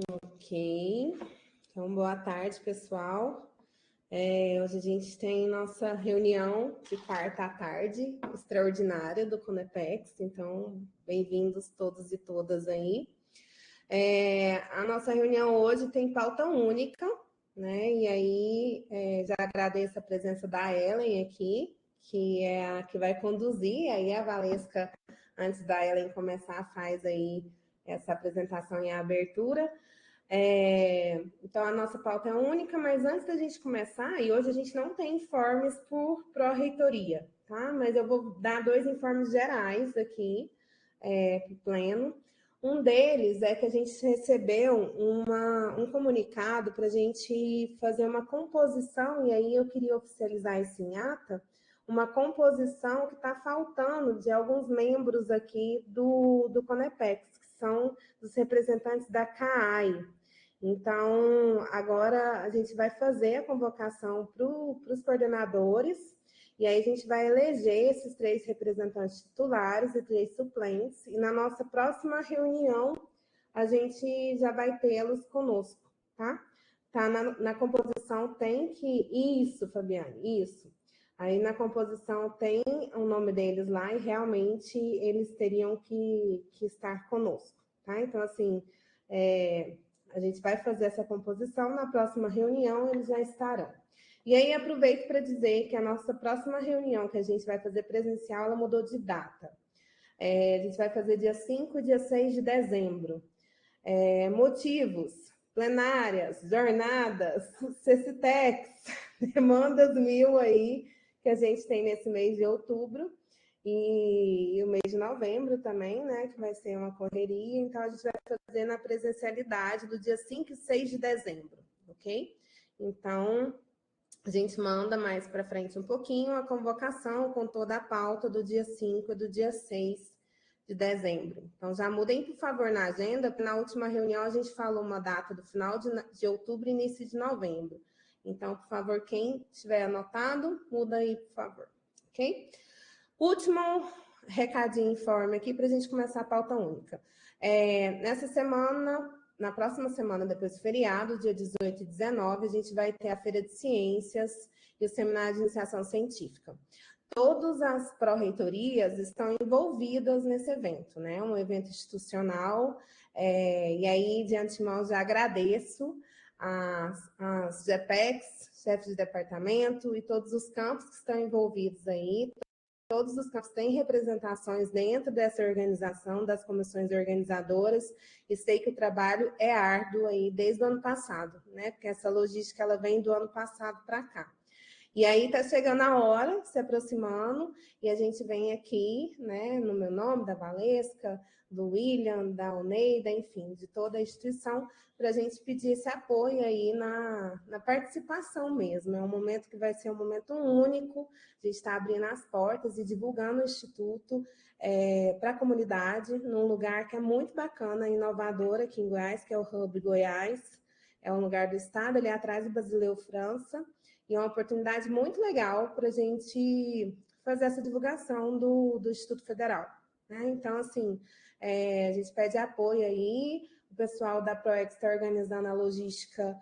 Ok, então boa tarde, pessoal. Hoje a gente tem nossa reunião de quarta à tarde, extraordinária do Conepex, então bem-vindos todos e todas aí. A nossa reunião hoje tem pauta única, né? E aí já agradeço a presença da Ellen aqui, que é a que vai conduzir, aí a Valesca, antes da Ellen começar, faz aí essa apresentação e a abertura. Então, a nossa pauta é única, mas antes da gente começar, e hoje a gente não tem informes por pró-reitoria, tá? Mas eu vou dar 2 informes gerais aqui para o pleno. Um deles é que a gente recebeu um comunicado para a gente fazer uma composição, e aí eu queria oficializar isso em ata, uma composição que está faltando de alguns membros aqui do Conepex, que são dos representantes da CAAI. Então, agora a gente vai fazer a convocação para os coordenadores, e aí a gente vai eleger esses 3 representantes titulares e 3 suplentes, e na nossa próxima reunião a gente já vai tê-los conosco, tá? Tá na composição tem que... Isso, Fabiane, isso. Aí na composição tem o nome deles lá e realmente eles teriam que estar conosco, tá? Então, assim, a gente vai fazer essa composição, na próxima reunião eles já estarão. E aí aproveito para dizer que a nossa próxima reunião, que a gente vai fazer presencial, ela mudou de data. A gente vai fazer dia 5 e dia 6 de dezembro. Motivos, plenárias, jornadas, CECITEX, demandas 1000 aí que a gente tem nesse mês de outubro. E o mês de novembro também, né, que vai ser uma correria, então a gente vai fazer na presencialidade do dia 5 e 6 de dezembro, ok? Então, a gente manda mais para frente um pouquinho a convocação com toda a pauta do dia 5 e do dia 6 de dezembro. Então, já mudem, por favor, na agenda, porque na última reunião a gente falou uma data do final de outubro e início de novembro. Então, por favor, quem tiver anotado, muda aí, por favor, ok? Último recadinho informe aqui para a gente começar a pauta única. Nessa semana, na próxima semana, depois do feriado, dia 18 e 19, a gente vai ter a Feira de Ciências e o Seminário de Iniciação Científica. Todas as pró-reitorias estão envolvidas nesse evento, né? Um evento institucional, e aí, de antemão, já agradeço as GEPECs, chefes de departamento e todos os campos que estão envolvidos aí. Todos os campos têm representações dentro dessa organização, das comissões organizadoras, e sei que o trabalho é árduo aí desde o ano passado, né? Porque essa logística ela vem do ano passado para cá. E aí está chegando a hora, se aproximando, e a gente vem aqui, né, no meu nome, da Valesca, do William, da Oneida, enfim, de toda a instituição, para a gente pedir esse apoio aí na participação mesmo. É um momento que vai ser um momento único, a gente está abrindo as portas e divulgando o Instituto para a comunidade, num lugar que é muito bacana, inovador aqui em Goiás, que é o Hub Goiás, é um lugar do estado, ali atrás do Basileu França, e é uma oportunidade muito legal para a gente fazer essa divulgação do Instituto Federal, né? Então, assim, a gente pede apoio aí, o pessoal da ProEx está organizando a logística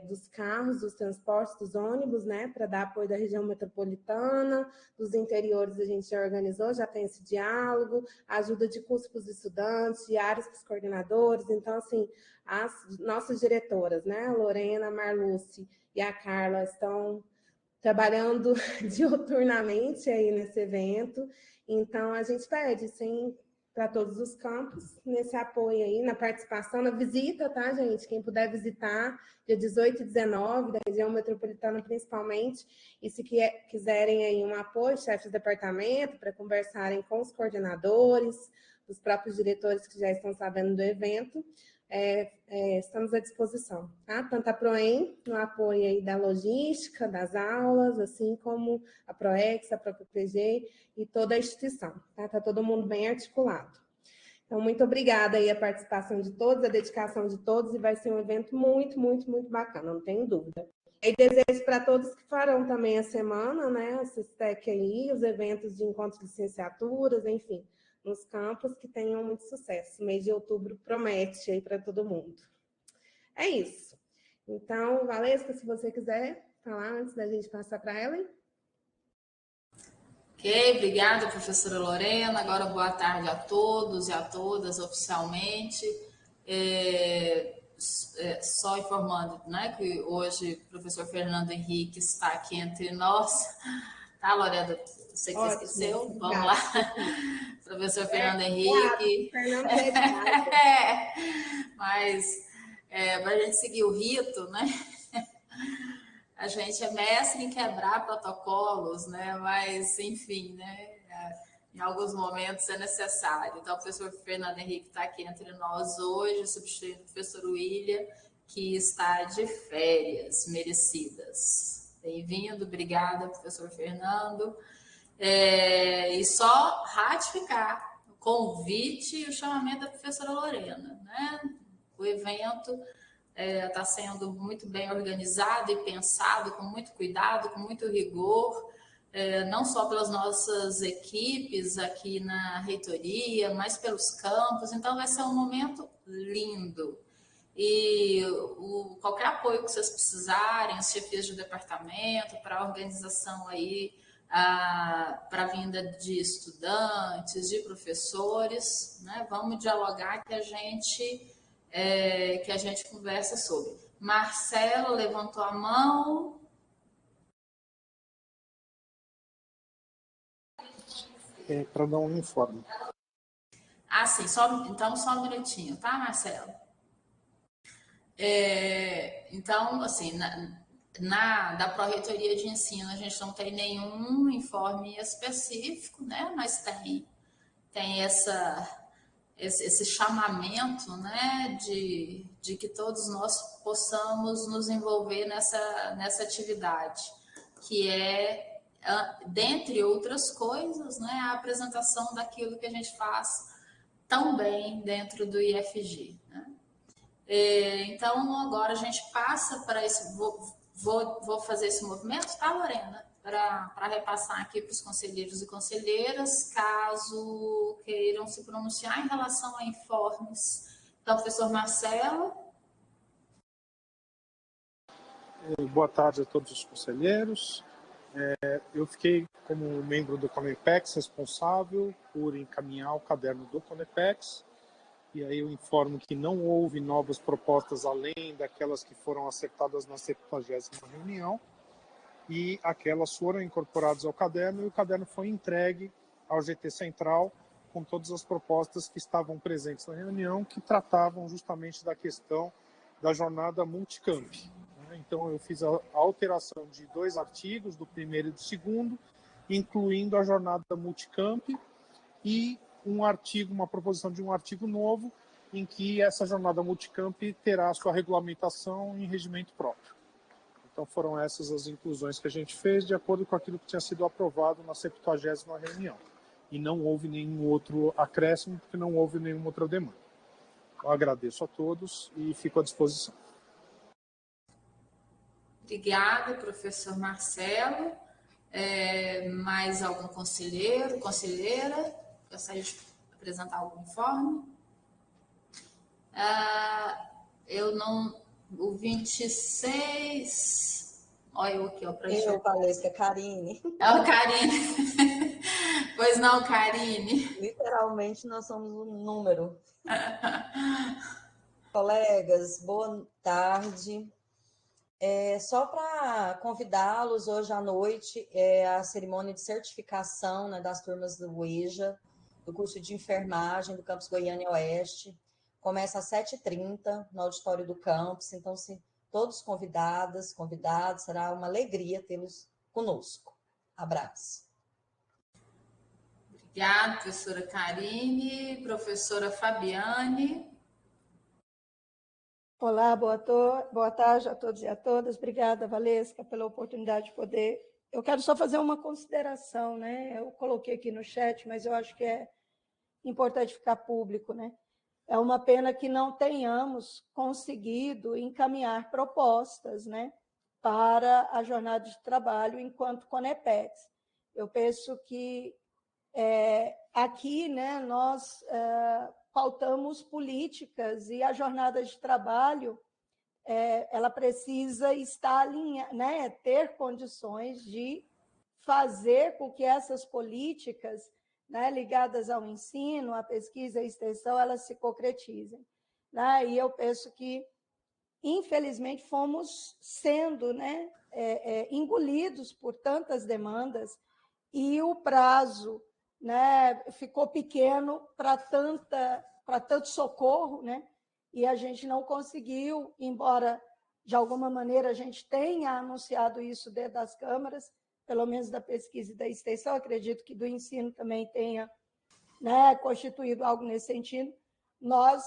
dos carros, dos transportes, dos ônibus, né, para dar apoio da região metropolitana, dos interiores a gente já organizou, já tem esse diálogo, ajuda de curso para os estudantes, diários para os coordenadores, então, assim, as nossas diretoras, né, a Lorena, a Marluce e a Carla estão trabalhando diuturnamente aí nesse evento, então a gente pede, sim, para todos os campos, nesse apoio aí, na participação, na visita, tá, gente? Quem puder visitar, dia 18 e 19, da região metropolitana principalmente, e se quiserem aí um apoio, chefes de departamento, para conversarem com os coordenadores, os próprios diretores que já estão sabendo do evento, estamos à disposição, tá? Tanto a PROEM, no apoio aí da logística, das aulas, assim como a PROEX, a própria PG e toda a instituição, tá? Tá todo mundo bem articulado. Então, muito obrigada aí a participação de todos, a dedicação de todos, e vai ser um evento muito, muito, muito bacana, não tenho dúvida. E desejo para todos que farão também a semana, né, a CISTEC aí, os eventos de encontro de licenciaturas, enfim, nos campos, que tenham muito sucesso. O mês de outubro promete aí para todo mundo. É isso. Então, Valesca, se você quiser falar antes da gente passar para ela. Ok, obrigada, professora Lorena. Agora, boa tarde a todos e a todas, oficialmente. Só informando, né, que hoje o professor Fernando Henrique está aqui entre nós. Tá, Lorena? Você que esqueceu? Ótimo, Vamos lá. Professor Fernando Henrique. Fernando já é de casa. Mas, para a gente seguir o rito, né? A gente é mestre em quebrar protocolos, né? Mas, enfim, né? Em alguns momentos é necessário. Então, o professor Fernando Henrique está aqui entre nós hoje, substituindo o professor William, que está de férias merecidas. Bem-vindo, obrigada, professor Fernando. E só ratificar o convite e o chamamento da professora Lorena, né? O evento está sendo muito bem organizado e pensado, com muito cuidado, com muito rigor, não só pelas nossas equipes aqui na reitoria, mas pelos campos. Então, vai ser um momento lindo. E qualquer apoio que vocês precisarem, as chefias de departamento, para a organização aí, para a vinda de estudantes, de professores, né? Vamos dialogar que a gente conversa sobre. Marcelo levantou a mão. Para dar um informe. Sim, então só um minutinho, tá, Marcelo? Então, assim, da Pró-Reitoria de Ensino, a gente não tem nenhum informe específico, né? Mas tem esse chamamento, né, de que todos nós possamos nos envolver nessa atividade, que é, dentre outras coisas, né, a apresentação daquilo que a gente faz tão bem dentro do IFG, né? Então, agora a gente passa para esse... Vou fazer esse movimento, tá, Lorena? Para repassar aqui para os conselheiros e conselheiras, caso queiram se pronunciar em relação a informes. Então, professor Marcelo. Boa tarde a todos os conselheiros. Eu fiquei, como membro do Conepex, responsável por encaminhar o caderno do Conepex. E aí eu informo que não houve novas propostas além daquelas que foram acertadas na 70ª reunião, e aquelas foram incorporadas ao caderno, e o caderno foi entregue ao GT Central com todas as propostas que estavam presentes na reunião, que tratavam justamente da questão da jornada multicamp. Então eu fiz a alteração de 2 artigos, do primeiro e do segundo, incluindo a jornada multicamp, e uma proposição de um artigo novo, em que essa jornada multicamp terá sua regulamentação em regimento próprio. Então foram essas as inclusões que a gente fez, de acordo com aquilo que tinha sido aprovado na 70ª reunião. E não houve nenhum outro acréscimo, porque não houve nenhuma outra demanda. Eu agradeço a todos e fico à disposição. Obrigada, professor Marcelo. Mais algum conselheiro, conselheira? Gostaria de apresentar algum informe? Eu não... O 26... Olha eu aqui, ó, para enxergar. Eu, Valesca, Karine. Karine. Pois não, Karine. Literalmente, nós somos um número. Colegas, boa tarde. Só para convidá-los, hoje à noite é a cerimônia de certificação, né, das turmas do EJA, do curso de enfermagem do campus Goiânia Oeste. Começa às 7h30 no auditório do campus, então, se todos convidados, será uma alegria tê-los conosco. Abraço. Obrigada, professora Karine. Professora Fabiane. Olá, boa tarde a todos e a todas. Obrigada, Valesca, pela oportunidade de poder... Eu quero só fazer uma consideração, né? Eu coloquei aqui no chat, mas eu acho que é importante ficar público, né? É uma pena que não tenhamos conseguido encaminhar propostas, né, para a jornada de trabalho enquanto Conepex. Eu penso que aqui, né, nós pautamos políticas e a jornada de trabalho ela precisa estar alinhada, né, ter condições de fazer com que essas políticas, né, ligadas ao ensino, à pesquisa e à extensão, elas se concretizem. Né? E eu penso que, infelizmente, fomos sendo, né, engolidos por tantas demandas e o prazo, né, ficou pequeno para tanto socorro, né? E a gente não conseguiu, embora de alguma maneira a gente tenha anunciado isso dentro das câmaras, pelo menos da pesquisa e da extensão, acredito que do ensino também tenha, né, constituído algo nesse sentido, nós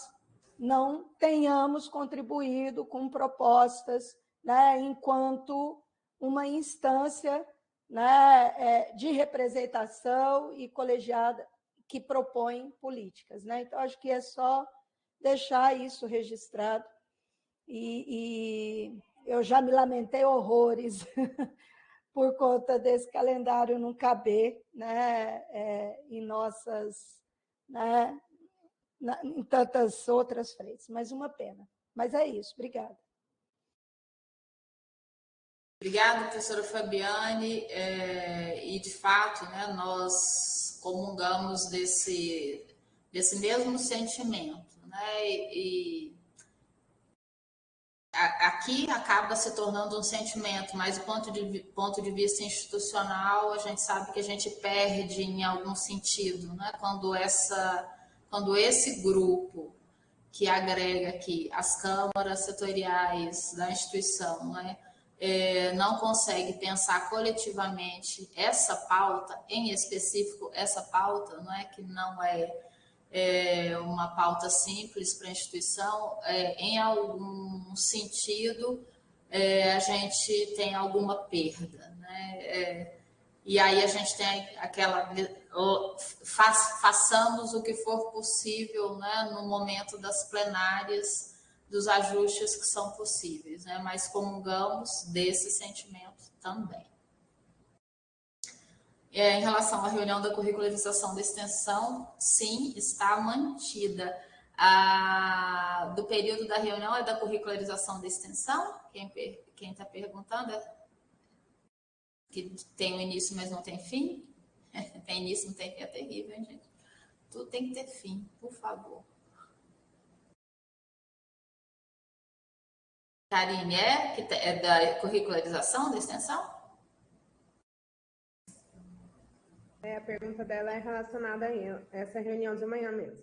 não tenhamos contribuído com propostas, né, enquanto uma instância, né, de representação e colegiada que propõe políticas. Né? Então, acho que é só deixar isso registrado. E eu já me lamentei horrores por conta desse calendário não caber, né, em nossas, né, em tantas outras frentes, mas uma pena. Mas é isso, obrigada. Obrigada, professora Fabiane, e de fato, né, nós comungamos desse mesmo sentimento, né, e aqui acaba se tornando um sentimento, mas do ponto de vista institucional, a gente sabe que a gente perde em algum sentido, né, quando esse grupo que agrega aqui as câmaras setoriais da instituição, né, não consegue pensar coletivamente essa pauta, em específico essa pauta, não é que não é uma pauta simples para a instituição, em algum sentido a gente tem alguma perda, né? E aí a gente tem aquela façamos o que for possível, né, no momento das plenárias, dos ajustes que são possíveis, né, mas comungamos desse sentimento também. Em relação à reunião da curricularização da extensão, sim, está mantida. Do período da reunião é da curricularização da extensão? Quem está perguntando que tem um início, mas não tem fim? Tem início, não tem fim, é terrível, hein, gente? Tudo tem que ter fim, por favor. Karine, é da curricularização da extensão? A pergunta dela é relacionada a essa reunião de amanhã mesmo.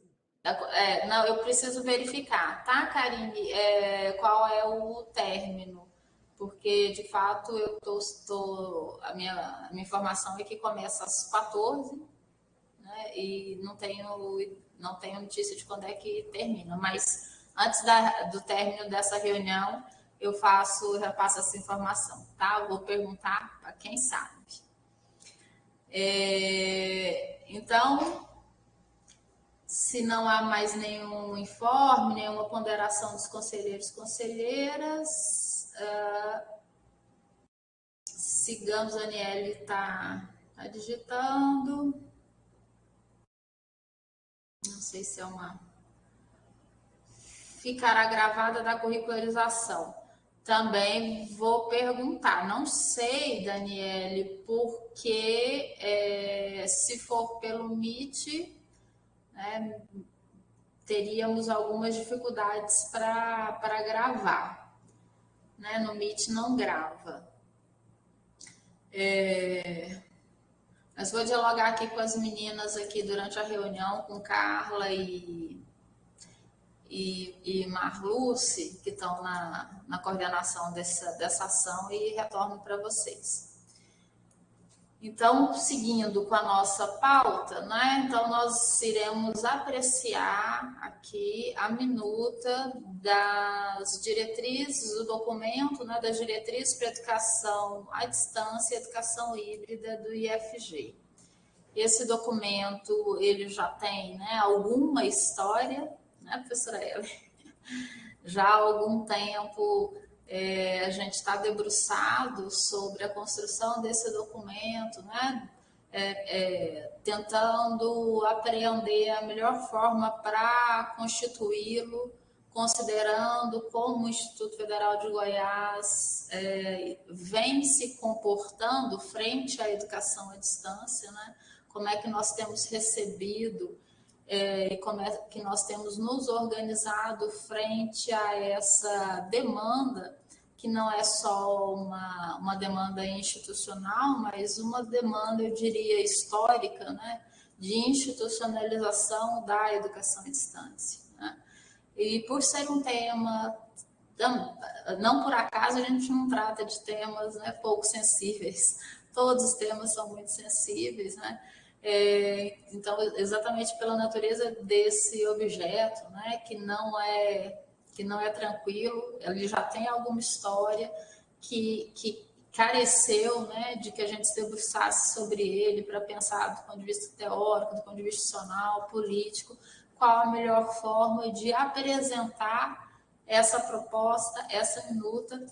Não, eu preciso verificar, tá, Karine? Qual é o término? Porque, de fato, a minha informação é que começa às 14, né, e não tenho notícia de quando é que termina. Mas antes do término dessa reunião, eu repasso essa informação, tá? Eu vou perguntar para quem sabe. Então, se não há mais nenhum informe, nenhuma ponderação dos conselheiros e conselheiras, sigamos, a Aniele está digitando. Não sei se é ficará gravada da curricularização. Também vou perguntar, não sei, Daniele, porque se for pelo Meet, né, teríamos algumas dificuldades para gravar, né? No Meet não grava. Mas vou dialogar aqui com as meninas aqui durante a reunião, com Carla e Marluce, que estão na coordenação dessa ação, e retorno para vocês. Então, seguindo com a nossa pauta, né? Então, nós iremos apreciar aqui a minuta das diretrizes do documento, né? Das diretrizes para educação à distância e educação híbrida do IFG. Esse documento, ele já tem, né, alguma história, né, professora Ellen? Já há algum tempo a gente está debruçado sobre a construção desse documento, né? Tentando apreender a melhor forma para constituí-lo, considerando como o Instituto Federal de Goiás vem se comportando frente à educação à distância, né? Como é que nós temos recebido e como é que nós temos nos organizado frente a essa demanda, que não é só uma demanda institucional, mas uma demanda, eu diria, histórica, né? De institucionalização da educação à distância, né? E por ser um tema, não por acaso a gente não trata de temas, né, pouco sensíveis. Todos os temas são muito sensíveis, né? Então, exatamente pela natureza desse objeto, né, que não é tranquilo, ele já tem alguma história que careceu, né, de que a gente se debruçasse sobre ele para pensar do ponto de vista teórico, do ponto de vista institucional, político, qual a melhor forma de apresentar essa proposta, essa minuta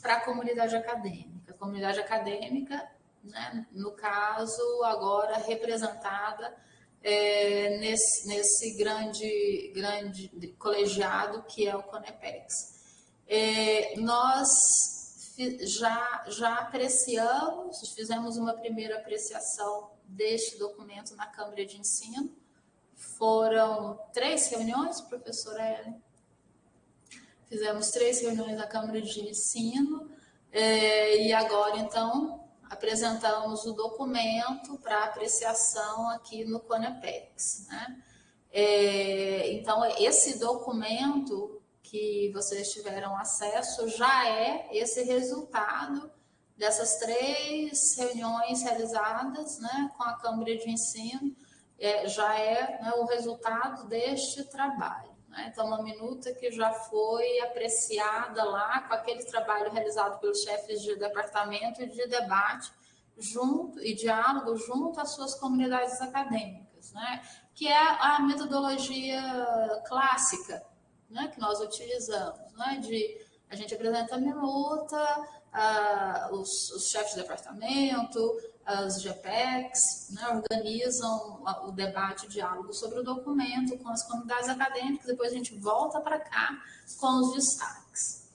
para a comunidade acadêmica. A comunidade acadêmica, né, no caso, agora representada nesse grande colegiado que é o CONEPEX. Nós já apreciamos, fizemos uma primeira apreciação deste documento na Câmara de Ensino. Foram 3 reuniões, professora Ellen? Fizemos 3 reuniões na Câmara de Ensino e agora, então, apresentamos o documento para apreciação aqui no CONEPEX, né? Então, esse documento que vocês tiveram acesso já é esse resultado dessas 3 reuniões realizadas, né, com a Câmara de Ensino, já é, né, o resultado deste trabalho, né? Então, uma minuta que já foi apreciada lá com aquele trabalho realizado pelos chefes de departamento de debate junto e diálogo junto às suas comunidades acadêmicas, né? Que é a metodologia clássica, né, que nós utilizamos, né? A gente apresenta a minuta, os chefes de departamento, as GPECs, né, organizam o debate, o diálogo sobre o documento com as comunidades acadêmicas, depois a gente volta para cá com os destaques.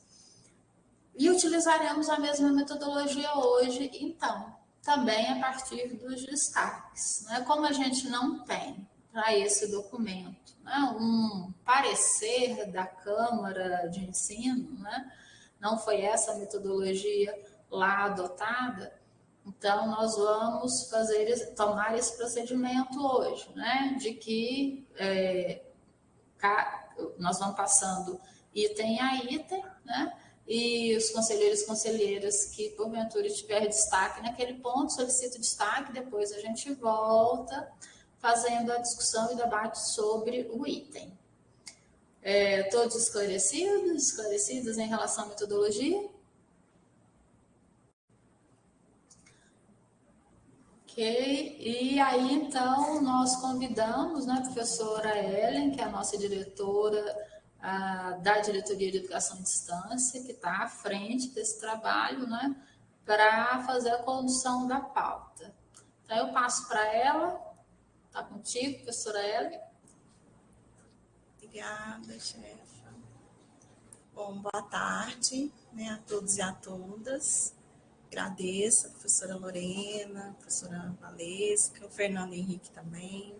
E utilizaremos a mesma metodologia hoje, então, também a partir dos destaques, né? Como a gente não tem para esse documento, né, um parecer da Câmara de Ensino, né, não foi essa a metodologia lá adotada, então nós vamos tomar esse procedimento hoje, né, de que nós vamos passando item a item, né, e os conselheiros e conselheiras que porventura tiver destaque naquele ponto, solicita destaque, depois a gente volta fazendo a discussão e debate sobre o item. Todos esclarecidos em relação à metodologia? Ok, e aí então nós convidamos, né, a professora Ellen, que é a nossa diretora da Diretoria de Educação à Distância, que está à frente desse trabalho, né, para fazer a condução da pauta. Então eu passo para ela. Está contigo, professora Ellen? Obrigada, chefa. Bom, boa tarde, né, a todos e a todas. Agradeço a professora Lorena, a professora Valesca, o Fernando Henrique também.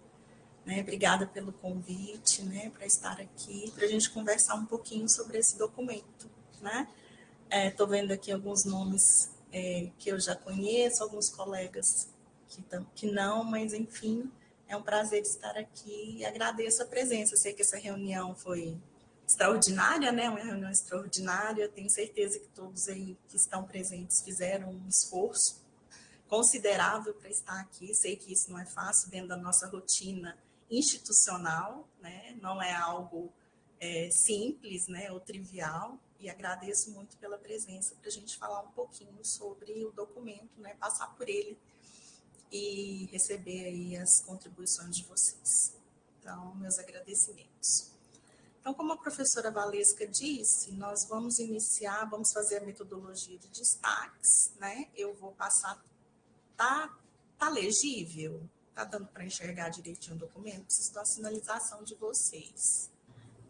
Né, obrigada pelo convite, né, para estar aqui, para a gente conversar um pouquinho sobre esse documento. Estou vendo aqui alguns nomes que eu já conheço, alguns colegas que não, mas enfim, é um prazer estar aqui e agradeço a presença. Sei que essa reunião foi extraordinária, né? Uma reunião extraordinária. Tenho certeza que todos aí que estão presentes fizeram um esforço considerável para estar aqui. Sei que isso não é fácil dentro da nossa rotina institucional, né? Não é algo simples, né? Ou trivial. E agradeço muito pela presença para a gente falar um pouquinho sobre o documento, né? Passar por ele e receber aí as contribuições de vocês. Então, meus agradecimentos. Então, como a professora Valesca disse, nós vamos fazer a metodologia de destaques, né? Eu vou passar, tá legível? Tá dando para enxergar direitinho o documento? Preciso da sinalização de vocês.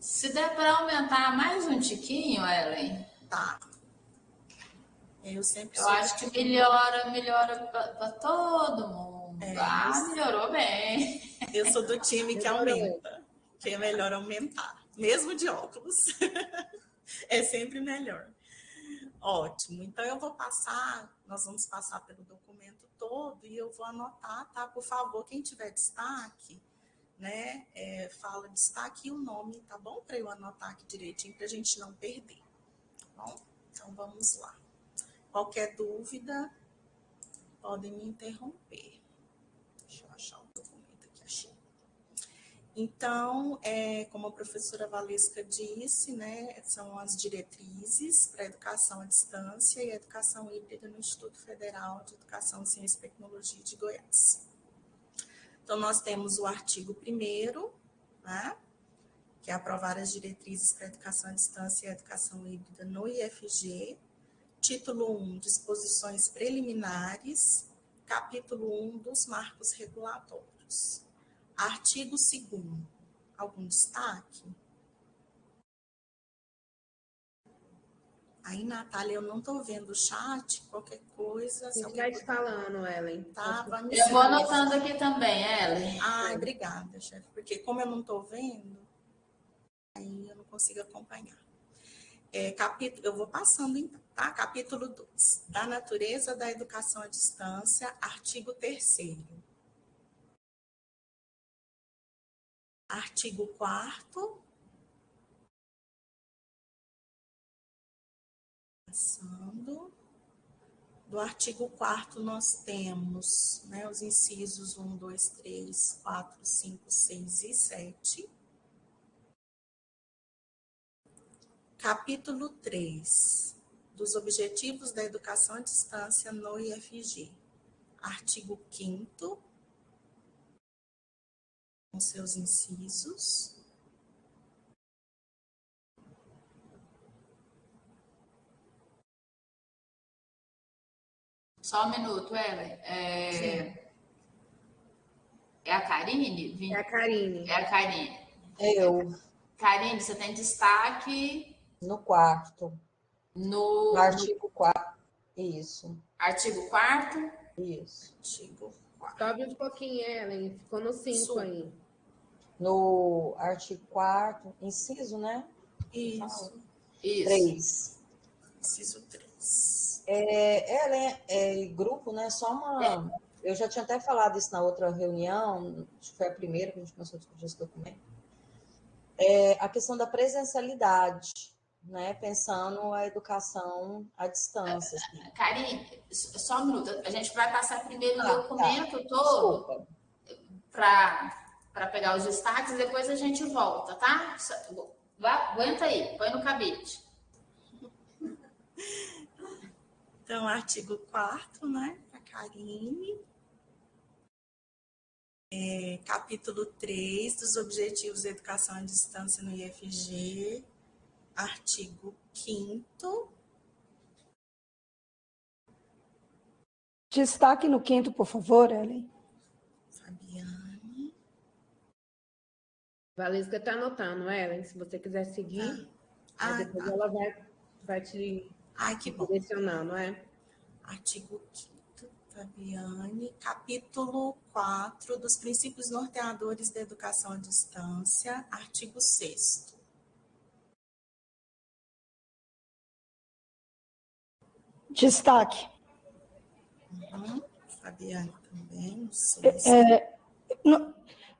Se der para aumentar mais um tiquinho, Ellen, Tá. Eu sempre eu sou acho que melhora para todo mundo. Melhorou bem. Eu sou do time que Melhorou. aumenta, que é melhor aumentar, mesmo de óculos. É sempre melhor. Ótimo. Então nós vamos passar pelo documento todo e eu vou anotar, tá? Por favor, quem tiver destaque, né, fala destaque e o nome, tá bom? Para eu anotar aqui direitinho, para a gente não perder. Tá bom? Então vamos lá. Qualquer dúvida, podem me interromper. Deixa eu achar o documento aqui, achei. Então, como a professora Valesca disse, né, são as diretrizes para a educação à distância e a educação híbrida no Instituto Federal de Educação, Ciência e Tecnologia de Goiás. Então, nós temos o artigo 1º, né, que é aprovar as diretrizes para a educação à distância e a educação híbrida no IFG. Título 1, disposições preliminares. Capítulo 1, dos marcos regulatórios. Artigo 2º, algum destaque? Aí, Natália, eu não estou vendo o chat, qualquer coisa. A gente vai te falando, Ellen. Tá, vai me Eu vou anotando aqui também, Ellen. Ai, obrigada, chefe, porque como eu não estou vendo, aí eu não consigo acompanhar. Eu vou passando então, tá? Capítulo 2, da natureza da educação à distância, artigo 3º. Artigo 4º. Passando. Do artigo 4º nós temos, né, os incisos 1, 2, 3, 4, 5, 6 e 7. Capítulo 3, dos objetivos da educação à distância no IFG. Artigo 5º, com seus incisos. Só um minuto, Ellen. É a Karine? É a Karine. É a Karine. Eu, Karine, você tem destaque no 4º. no Artigo 4º. Isso. artigo 4º. Isso. Artigo 4º. Sobe um pouquinho, Ellen. Ficou no 5 aí. No artigo 4º, inciso, né? Isso. 3. Inciso 3. Ellen, grupo, né? Só uma... Eu já tinha até falado isso na outra reunião, acho que foi a primeira que a gente começou a discutir esse documento. A questão da presencialidade, né? Pensando a educação à distância. Assim. Karine, só um minuto. A gente vai passar primeiro o documento todo para pegar os destaques e depois a gente volta, tá? Aguenta aí, põe no cabide. Então, artigo 4º, né? A Karine. Capítulo 3, dos objetivos da educação à distância no IFG. Artigo 5º. Destaque no 5º, por favor, Ellen. Fabiane. Valesca está anotando, Ellen, se você quiser seguir. Depois ela vai te direcionar, não é? Artigo 5º, Fabiane. Capítulo 4, dos princípios norteadores da educação à distância. Artigo 6º. Destaque. Fabiane também, não sei.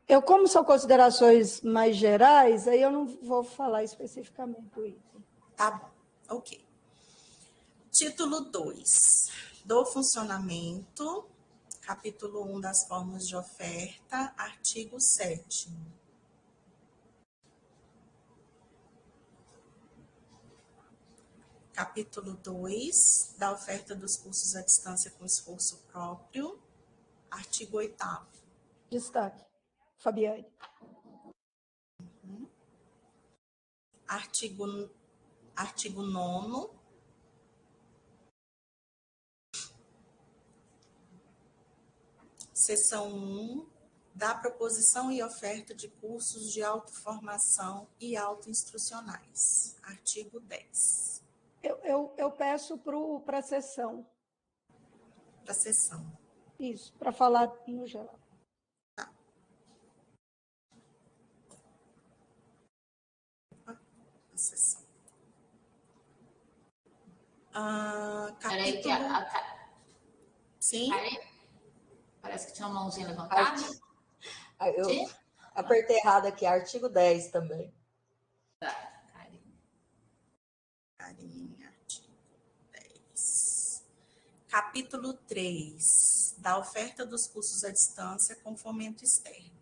Eu, como são considerações mais gerais, aí eu não vou falar especificamente o item. Tá bom, ok. Título 2, do funcionamento, capítulo 1 das formas de oferta, artigo 7º. Capítulo 2, da oferta dos cursos à distância com esforço próprio, artigo 8º. Destaque. Fabiane. Artigo 9º. Seção 1, da proposição e oferta de cursos de autoformação e autoinstrucionais. Artigo 10. Eu peço para a sessão. Para a sessão. Isso, para falar no geral. Tá. A sessão. Peraí, que Sim? Parece que tinha uma mãozinha levantada. Eu apertei errado aqui, artigo 10 também. Tá, Karine, artigo 10. Capítulo 3, da oferta dos cursos à distância com fomento externo.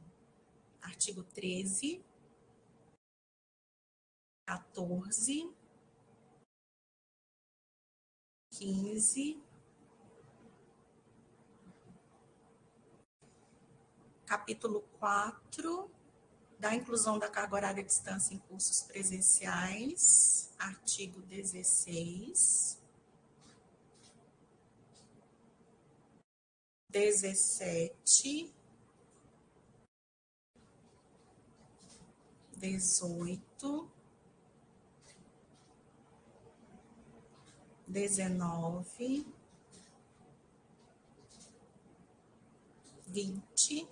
Artigo 13, 14, 15, capítulo 4, da inclusão da carga horária à distância em cursos presenciais, artigo 16, 17, 18, 19, 20,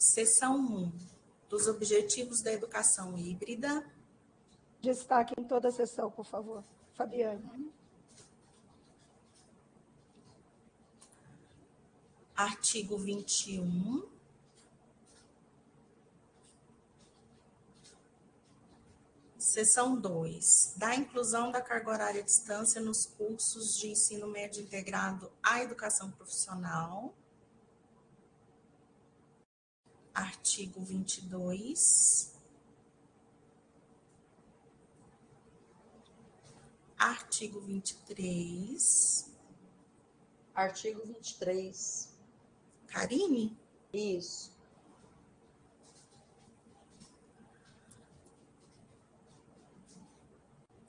seção 1, dos objetivos da educação híbrida. Destaque em toda a sessão, por favor. Fabiane. Artigo 21. Seção 2, da inclusão da carga horária à distância nos cursos de ensino médio integrado à educação profissional. Artigo 22. Artigo 23. Artigo 23. Karine? Isso.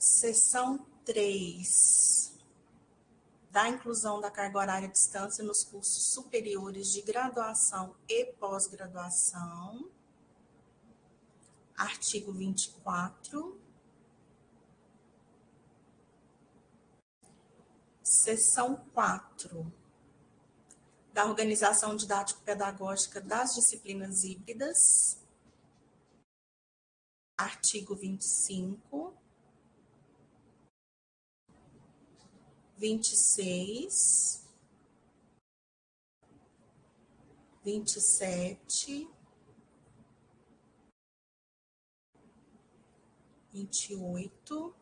Seção 3, da inclusão da carga horária à distância nos cursos superiores de graduação e pós-graduação. Artigo 24. Seção 4, da organização didático-pedagógica das disciplinas híbridas. Artigo 25. 26, 27, 28,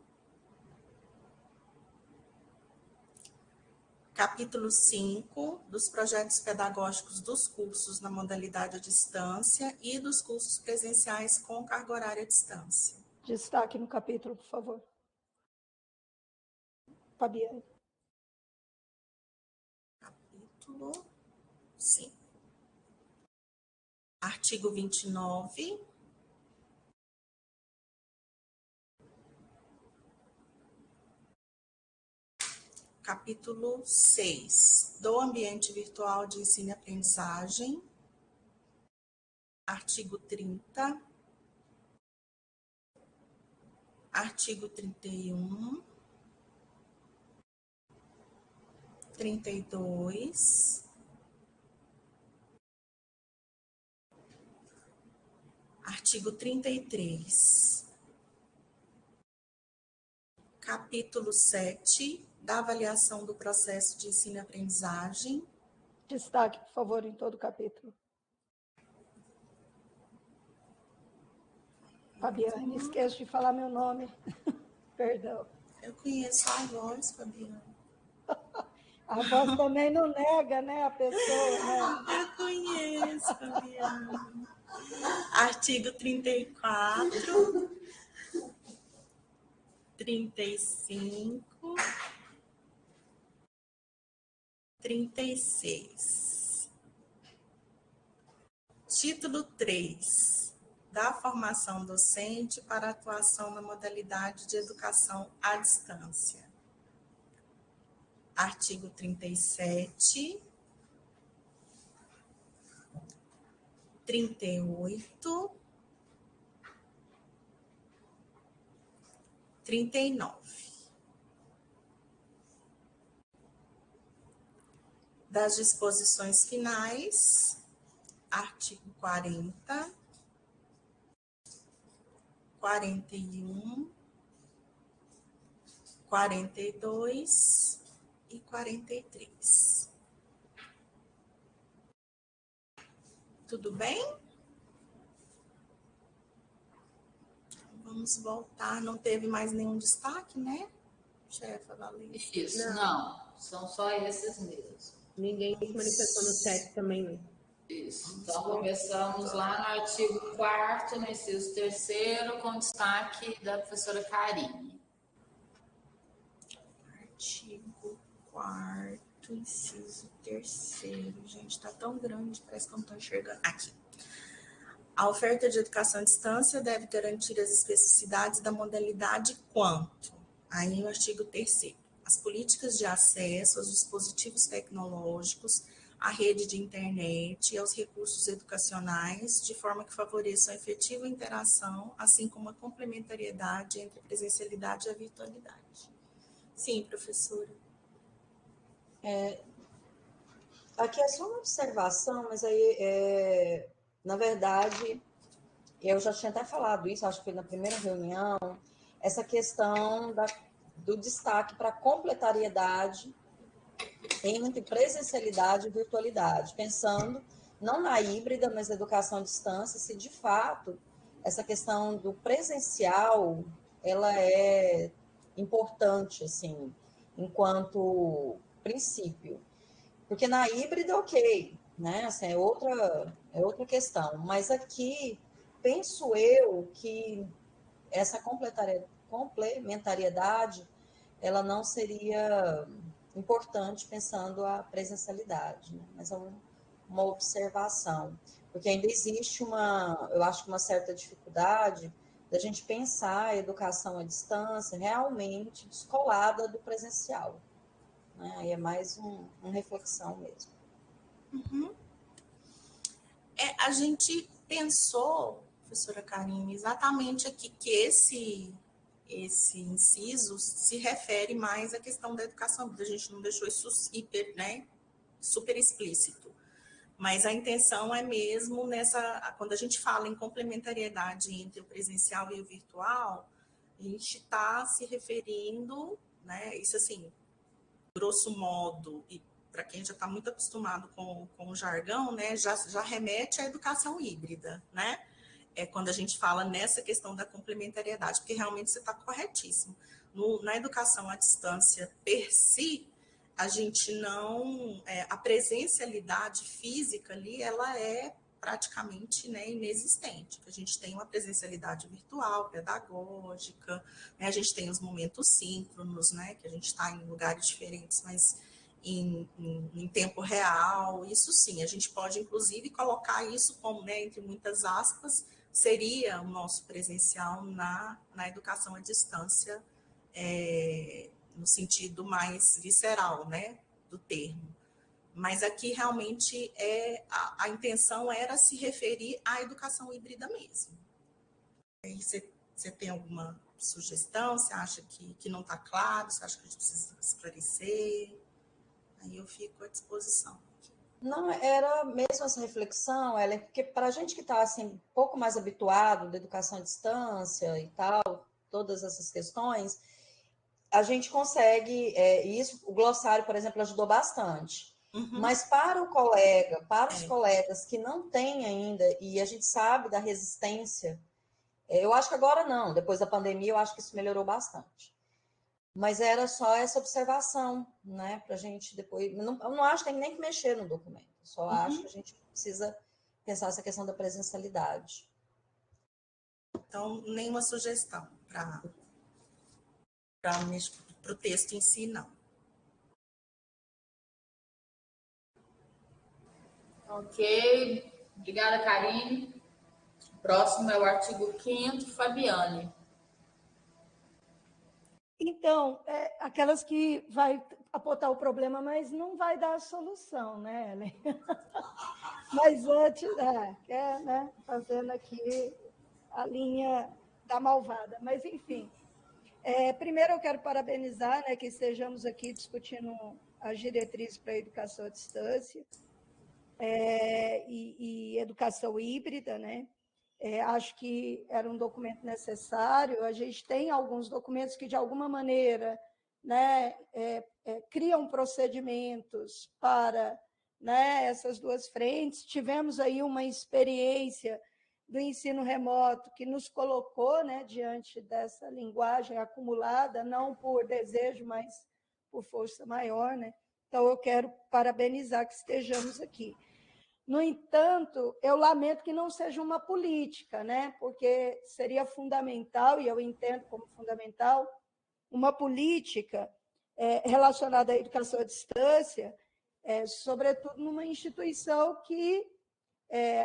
capítulo 5, dos projetos pedagógicos dos cursos na modalidade à distância e dos cursos presenciais com carga horária à distância. Destaque no capítulo, por favor. Fabiane. Capítulo 5. Artigo 29. Capítulo 6, do ambiente virtual de ensino e aprendizagem. Artigo 30. Artigo 31. 32. Artigo 33. Capítulo 7, da avaliação do processo de ensino e aprendizagem. Destaque, por favor, em todo o capítulo. Fabiane, esqueço de falar meu nome. Perdão. Eu conheço a voz, Fabiana. A voz também não nega, né, a pessoa, né? Eu conheço, Fabiana. Artigo 34, 35, 36. Título 3, da formação docente para atuação na modalidade de educação à distância. artigo 37, 38, 39. Das disposições finais, artigo 40, 41, 42 e 43. Tudo bem? Vamos voltar. Não teve mais nenhum destaque, né, chefa Valência? Isso, não. São só esses mesmos. Ninguém se manifestou no chat também, não. Isso. Então, começamos lá no artigo 4º, no inciso 3º, com destaque da professora Karine. Artigo 4º, inciso 3º. Gente, está tão grande, parece que eu não estou enxergando. Aqui. A oferta de educação à distância deve garantir as especificidades da modalidade quanto? Aí o artigo 3º. As políticas de acesso aos dispositivos tecnológicos, à rede de internet e aos recursos educacionais, de forma que favoreçam a efetiva interação, assim como a complementariedade entre a presencialidade e a virtualidade. Sim, professora. Aqui é só uma observação, mas aí, na verdade, eu já tinha até falado isso, acho que foi na primeira reunião, essa questão do destaque para a complementariedade entre presencialidade e virtualidade, pensando não na híbrida, mas na educação à distância, se de fato essa questão do presencial, ela é importante, assim, enquanto princípio. Porque na híbrida, ok, né? Assim, é outra questão. Mas aqui, penso eu que essa complementariedade, ela não seria importante pensando a presencialidade, né? Mas é uma observação. Porque ainda existe eu acho que uma certa dificuldade da gente pensar a educação à distância realmente descolada do presencial. Né? Aí é mais uma reflexão mesmo. Uhum. A gente pensou, professora Karine, exatamente aqui que esse inciso se refere mais à questão da educação, a gente não deixou isso super explícito. Mas a intenção é mesmo quando a gente fala em complementariedade entre o presencial e o virtual, a gente está se referindo, né, isso assim, grosso modo, e para quem já está muito acostumado com o jargão, né, já remete à educação híbrida, né? É quando a gente fala nessa questão da complementariedade, porque realmente você está corretíssimo. Na educação à distância per si, a gente não... a presencialidade física ali, ela é praticamente, né, inexistente. A gente tem uma presencialidade virtual, pedagógica, né, a gente tem os momentos síncronos, né, que a gente está em lugares diferentes, mas em tempo real, isso sim, a gente pode inclusive colocar isso como, né, entre muitas aspas, seria o nosso presencial na educação à distância, no sentido mais visceral, né, do termo. Mas aqui realmente a intenção era se referir à educação híbrida mesmo. Aí você tem alguma sugestão? Você acha que não está claro? Você acha que a gente precisa esclarecer? Aí eu fico à disposição. Não, era mesmo essa reflexão, Ellen, porque para a gente que está assim, um pouco mais habituado da educação à distância e tal, todas essas questões, a gente consegue, isso, o glossário, por exemplo, ajudou bastante. Uhum. Mas para o colega, para os colegas que não têm ainda, e a gente sabe da resistência, eu acho que agora não, depois da pandemia, eu acho que isso melhorou bastante. Mas era só essa observação, né, para a gente depois... Eu não acho que tem nem que mexer no documento, só acho que a gente precisa pensar essa questão da presencialidade. Então, nenhuma sugestão para o texto em si, não. Ok, obrigada, Karine. O próximo é o artigo 5º, Fabiane. Então, aquelas que vai apontar o problema, mas não vai dar a solução, né, Ellen? Mas antes, né, fazendo aqui a linha da malvada. Mas, enfim, primeiro eu quero parabenizar, né, que estejamos aqui discutindo as diretrizes para a educação à distância e educação híbrida, né? Acho que era um documento necessário. A gente tem alguns documentos que, de alguma maneira, né, criam procedimentos para, né, essas duas frentes. Tivemos aí uma experiência do ensino remoto que nos colocou, né, diante dessa linguagem acumulada, não por desejo, mas por força maior, né? Então, eu quero parabenizar que estejamos aqui. No entanto, eu lamento que não seja uma política, né? Porque seria fundamental, e eu entendo como fundamental, uma política relacionada à educação à distância, sobretudo numa instituição que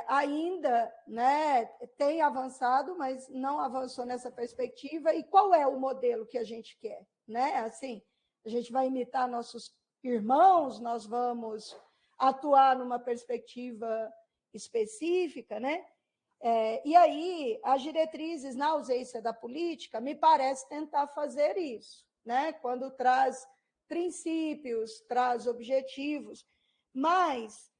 ainda, né, tem avançado, mas não avançou nessa perspectiva. E qual é o modelo que a gente quer? Né? Assim, a gente vai imitar nossos irmãos, nós vamos atuar numa perspectiva específica, né? E aí, as diretrizes, na ausência da política, me parece tentar fazer isso, né? Quando traz princípios, traz objetivos, mas,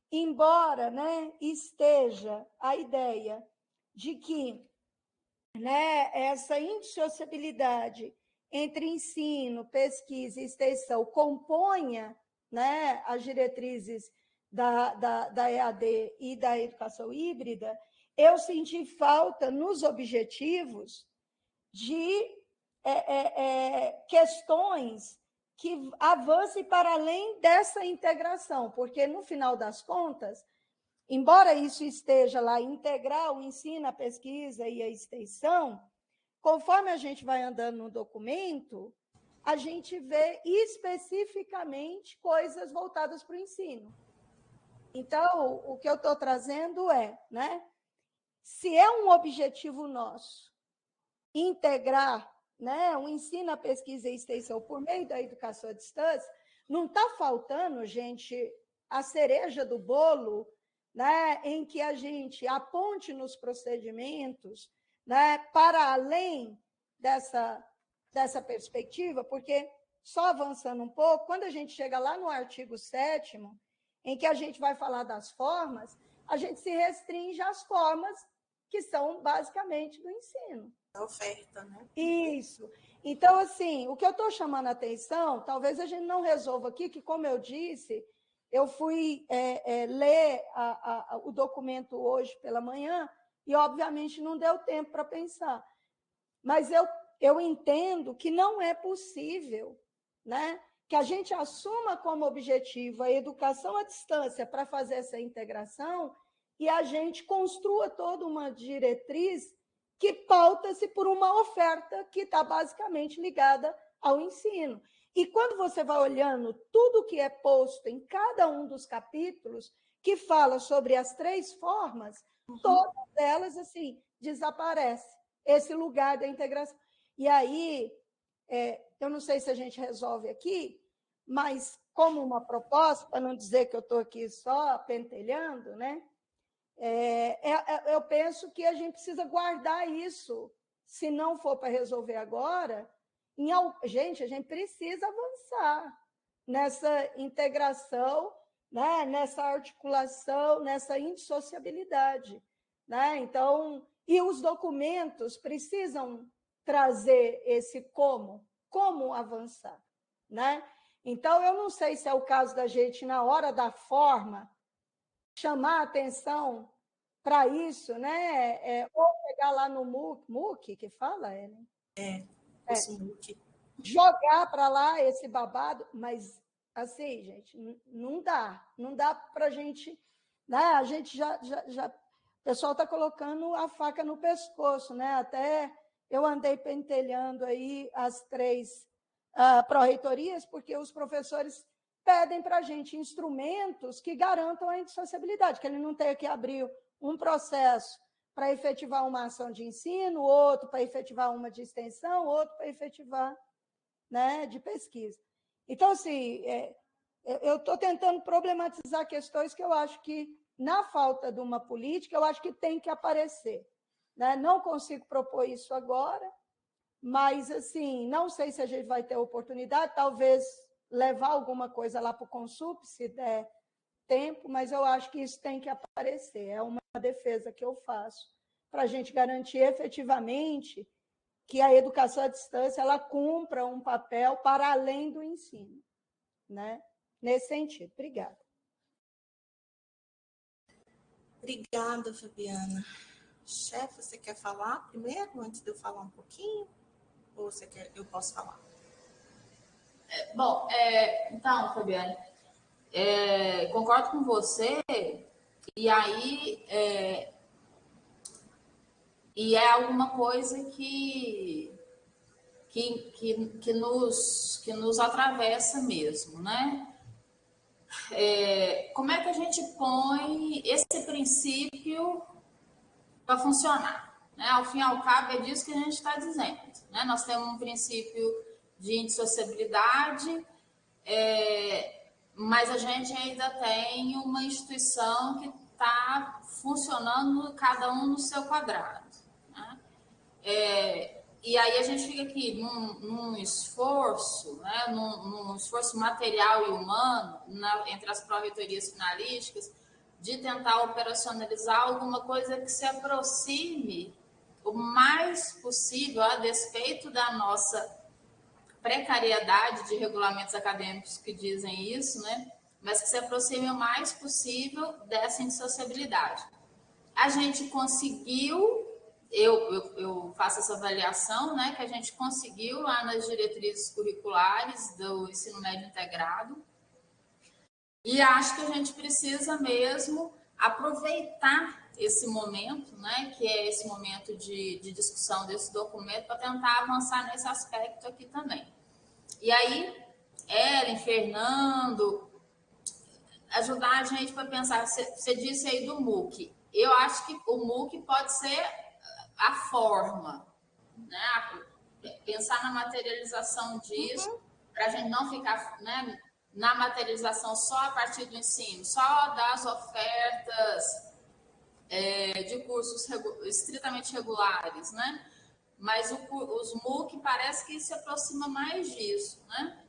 embora, né, esteja a ideia de que, né, essa indissociabilidade entre ensino, pesquisa e extensão componha, né, as diretrizes da EAD e da educação híbrida, eu senti falta nos objetivos de questões que avancem para além dessa integração, porque, no final das contas, embora isso esteja lá, integrar o ensino, a pesquisa e a extensão, conforme a gente vai andando no documento, a gente vê especificamente coisas voltadas para o ensino. Então, o que eu estou trazendo né, se é um objetivo nosso integrar, né, o ensino, a pesquisa e a extensão por meio da educação à distância, não está faltando, gente, a cereja do bolo, né, em que a gente aponte nos procedimentos, né, para além dessa perspectiva, porque, só avançando um pouco, quando a gente chega lá no artigo 7º, em que a gente vai falar das formas, a gente se restringe às formas que são basicamente do ensino. A oferta, né? Isso. Então, assim, o que eu estou chamando a atenção, talvez a gente não resolva aqui, que, como eu disse, eu fui ler o documento hoje pela manhã e, obviamente, não deu tempo para pensar. Mas eu entendo que não é possível, né, que a gente assuma como objetivo a educação à distância para fazer essa integração e a gente construa toda uma diretriz que pauta-se por uma oferta que está basicamente ligada ao ensino. E quando você vai olhando tudo que é posto em cada um dos capítulos, que fala sobre as 3 formas, todas elas, assim, desaparecem, esse lugar da integração. E aí, eu não sei se a gente resolve aqui, mas como uma proposta, para não dizer que eu estou aqui só pentelhando, né? Eu penso que a gente precisa guardar isso, se não for para resolver agora. Gente, a gente precisa avançar nessa integração, né? Nessa articulação, nessa indissociabilidade. Né? Então, e os documentos precisam trazer esse como avançar. Né? Então, eu não sei se é o caso da gente, na hora da forma, chamar a atenção para isso, né? Ou pegar lá no MOOC, que fala, Ellen? MOOC. Jogar para lá esse babado, mas, assim, gente, não dá para a gente... Né? A gente já o pessoal está colocando a faca no pescoço, né? Até eu andei pentelhando aí as 3 pró-reitorias, porque os professores pedem para a gente instrumentos que garantam a indissociabilidade, que ele não tenha que abrir um processo para efetivar uma ação de ensino, outro para efetivar uma de extensão, outro para efetivar, né, de pesquisa. Então, assim, eu estou tentando problematizar questões que eu acho que, na falta de uma política, eu acho que tem que aparecer. Né? Não consigo propor isso agora, mas, assim, não sei se a gente vai ter oportunidade, talvez levar alguma coisa lá para o Consup, se der tempo, mas eu acho que isso tem que aparecer. É uma defesa que eu faço para a gente garantir efetivamente que a educação à distância ela cumpra um papel para além do ensino, né? Nesse sentido. Obrigada. Obrigada, Fabiana. Chefe, você quer falar primeiro, antes de eu falar um pouquinho? Ou você quer, eu posso falar? Bom, então, Fabiana, concordo com você, e aí é alguma coisa que nos atravessa mesmo, né? Como é que a gente põe esse princípio para funcionar? Né? Ao fim e ao cabo, é disso que a gente está dizendo. Né? Nós temos um princípio de indissociabilidade, mas a gente ainda tem uma instituição que está funcionando cada um no seu quadrado. Né? E aí a gente fica aqui num esforço, né, num esforço material e humano entre as pró-reitorias finalísticas de tentar operacionalizar alguma coisa que se aproxime o mais possível a despeito da nossa precariedade de regulamentos acadêmicos que dizem isso, né, mas que se aproxime o mais possível dessa indissociabilidade. A gente conseguiu, eu faço essa avaliação, né, que a gente conseguiu lá nas diretrizes curriculares do ensino médio integrado, e acho que a gente precisa mesmo aproveitar esse momento, né, que é esse momento de discussão desse documento, para tentar avançar nesse aspecto aqui também. E aí, Ellen, Fernando, ajudar a gente para pensar, você disse aí do MOOC. Eu acho que o MOOC pode ser a forma, né? Pensar na materialização disso, para a gente não ficar, né, na materialização só a partir do ensino, só das ofertas de cursos estritamente regulares, né? Mas os MOOC parece que se aproxima mais disso, né?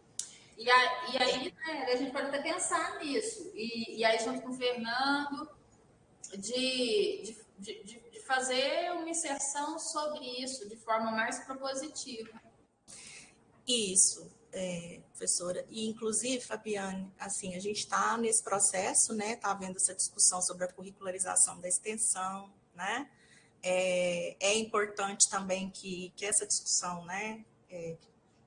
E aí, né, a gente pode até pensar nisso. E aí, junto com o Fernando, de fazer uma inserção sobre isso de forma mais propositiva. Isso, professora. E, inclusive, Fabiane, assim, a gente está nesse processo, né? Está havendo essa discussão sobre a curricularização da extensão, né? É importante também que essa discussão, né?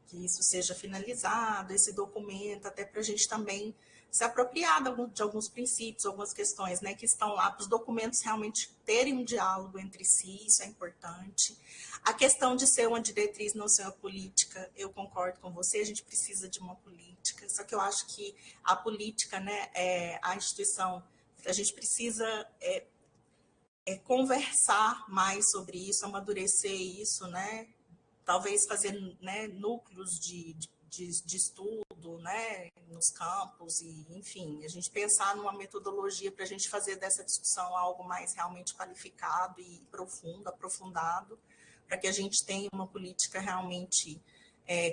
Que isso seja finalizado, esse documento, até para a gente também se apropriar de alguns princípios, algumas questões, né, que estão lá, para os documentos realmente terem um diálogo entre si, isso é importante. A questão de ser uma diretriz, não ser uma política, eu concordo com você, a gente precisa de uma política, só que eu acho que a política, né, a instituição, a gente precisa conversar mais sobre isso, amadurecer isso, né, talvez fazer, né, núcleos de estudo, né, nos campos, e, enfim, a gente pensar numa metodologia para a gente fazer dessa discussão algo mais realmente qualificado e profundo, aprofundado, para que a gente tenha uma política realmente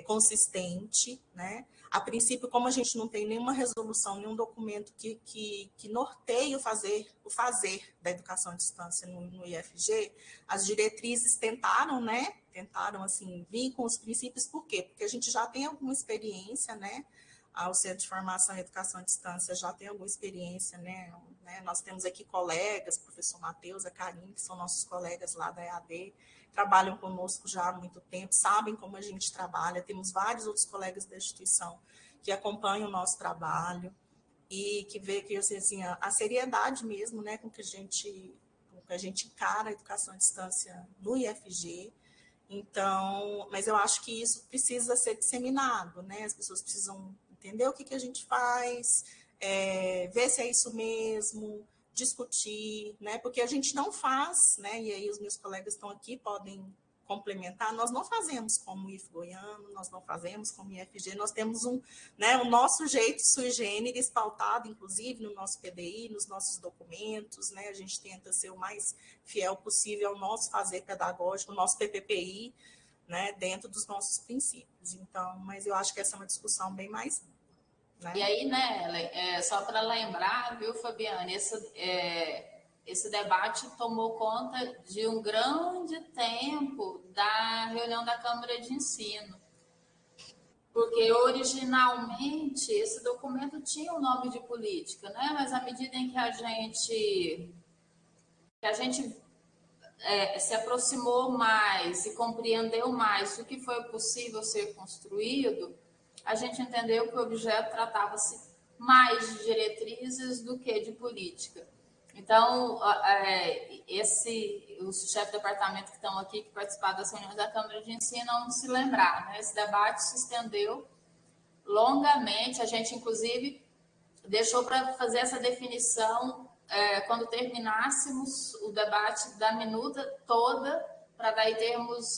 consistente, né? A princípio, como a gente não tem nenhuma resolução, nenhum documento que norteie o fazer da educação à distância no IFG, as diretrizes tentaram, né? Tentaram, assim, vir com os princípios, por quê? Porque a gente já tem alguma experiência, né? O Centro de Formação em Educação à Distância já tem alguma experiência, né? Nós temos aqui colegas, o professor Matheus, a Karine, que são nossos colegas lá da EAD, trabalham conosco já há muito tempo, sabem como a gente trabalha, temos vários outros colegas da instituição que acompanham o nosso trabalho e que vê que assim, a seriedade mesmo, né, com que a gente encara a educação à distância no IFG. Então, mas eu acho que isso precisa ser disseminado, né? As pessoas precisam entender o que a gente faz, ver se é isso mesmo, discutir, né? Porque a gente não faz, né? E aí os meus colegas estão aqui, podem complementar, nós não fazemos como o IF Goiano, nós não fazemos como o IFG, nós temos o nosso jeito sui generis, pautado, inclusive, no nosso PDI, nos nossos documentos, né? A gente tenta ser o mais fiel possível ao nosso fazer pedagógico, o nosso PPPI, né? Dentro dos nossos princípios. Então, mas eu acho que essa é uma discussão bem mais... Né? E aí, né, só para lembrar, viu, Fabiane, esse debate tomou conta de um grande tempo da reunião da Câmara de Ensino, porque originalmente esse documento tinha o nome de política, né? Mas à medida em que a gente se aproximou mais e compreendeu mais o que foi possível ser construído, a gente entendeu que o objeto tratava-se mais de diretrizes do que de política. Então, os chefes de departamento que estão aqui, que participaram das reuniões da Câmara de Ensino, não se lembrar, né? Esse debate se estendeu longamente, a gente, inclusive, deixou para fazer essa definição quando terminássemos o debate da minuta toda, para daí termos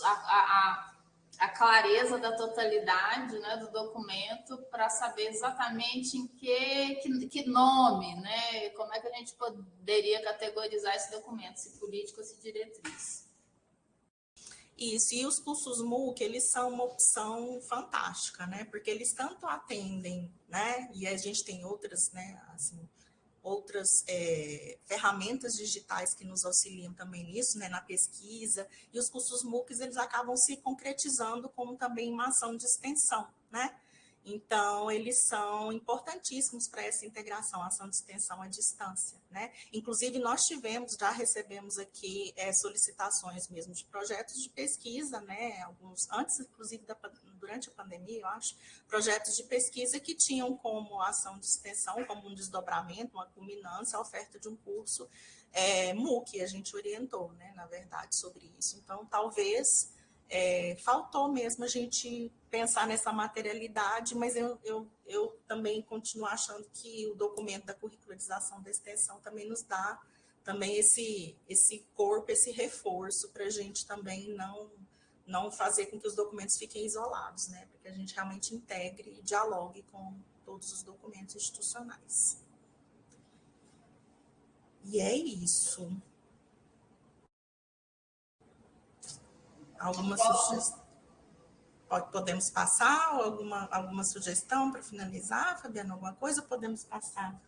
a clareza da totalidade, né, do documento, para saber exatamente em que nome, né, como é que a gente poderia categorizar esse documento, se político ou se diretriz. Isso, e os cursos MOOC, eles são uma opção fantástica, né, porque eles tanto atendem, né, e a gente tem outras, né, assim, outras ferramentas digitais que nos auxiliam também nisso, né, na pesquisa, e os cursos MOOCs, eles acabam se concretizando como também uma ação de extensão, né? Então, eles são importantíssimos para essa integração, ação de extensão à distância, né? Inclusive, nós já recebemos aqui solicitações mesmo de projetos de pesquisa, né? Alguns, antes, inclusive, durante a pandemia, eu acho, projetos de pesquisa que tinham como ação de extensão, como um desdobramento, uma culminância, a oferta de um curso MOOC, a gente orientou, né, na verdade, sobre isso. Então, talvez faltou mesmo a gente pensar nessa materialidade, mas eu também continuo achando que o documento da curricularização da extensão também nos dá também esse corpo, esse reforço para a gente também não fazer com que os documentos fiquem isolados, né? Para que a gente realmente integre e dialogue com todos os documentos institucionais. E é isso. Alguma sugestão? Podemos passar? Alguma sugestão para finalizar, Fabiana? Alguma coisa? Podemos passar?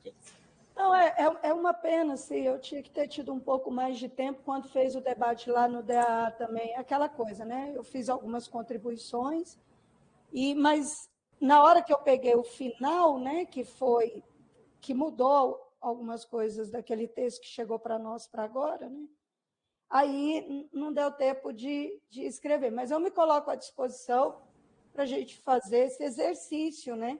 Não, é uma pena, assim, eu tinha que ter tido um pouco mais de tempo quando fez o debate lá no DAA também, aquela coisa, né? Eu fiz algumas contribuições, mas na hora que eu peguei o final, né, que mudou algumas coisas daquele texto que chegou para nós para agora, né? Aí não deu tempo de escrever, mas eu me coloco à disposição para a gente fazer esse exercício, né?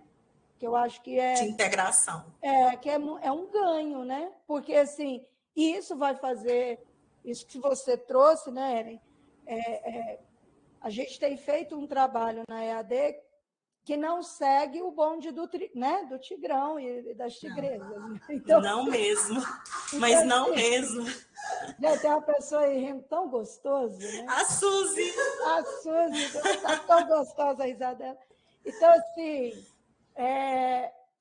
Que eu acho que de integração. É um ganho, né? Porque, assim, isso vai fazer, isso que você trouxe, né, Ellen? A gente tem feito um trabalho na EAD que não segue o bonde do Tigrão e das tigresas. Não, então, não mesmo, mas não assim, mesmo. Já tem uma pessoa aí rindo tão gostoso, né? A Suzy está tão gostosa a risada dela. Então, assim,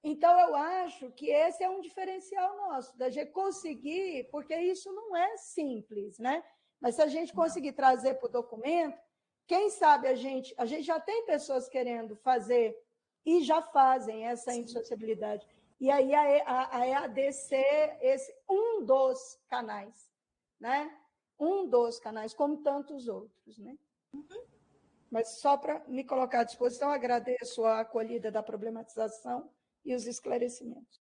então eu acho que esse é um diferencial nosso, da gente conseguir, porque isso não é simples, né? Mas se a gente conseguir trazer para o documento, quem sabe a gente já tem pessoas querendo fazer e já fazem essa indissociabilidade. E aí a EAD ser um dos canais, né? Um dos canais, como tantos outros, né? Mas só para me colocar à disposição, agradeço a acolhida da problematização e os esclarecimentos.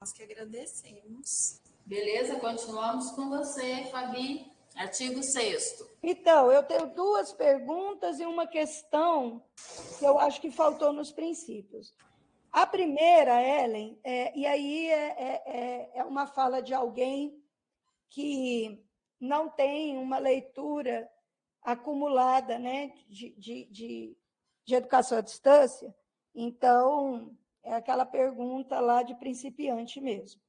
Nós que agradecemos. Beleza, continuamos com você, Fabi. Artigo 6º. Então, eu tenho 2 perguntas e uma questão que eu acho que faltou nos princípios. A primeira, Ellen, e aí é uma fala de alguém que não tem uma leitura acumulada, né, de educação à distância, então é aquela pergunta lá de principiante mesmo.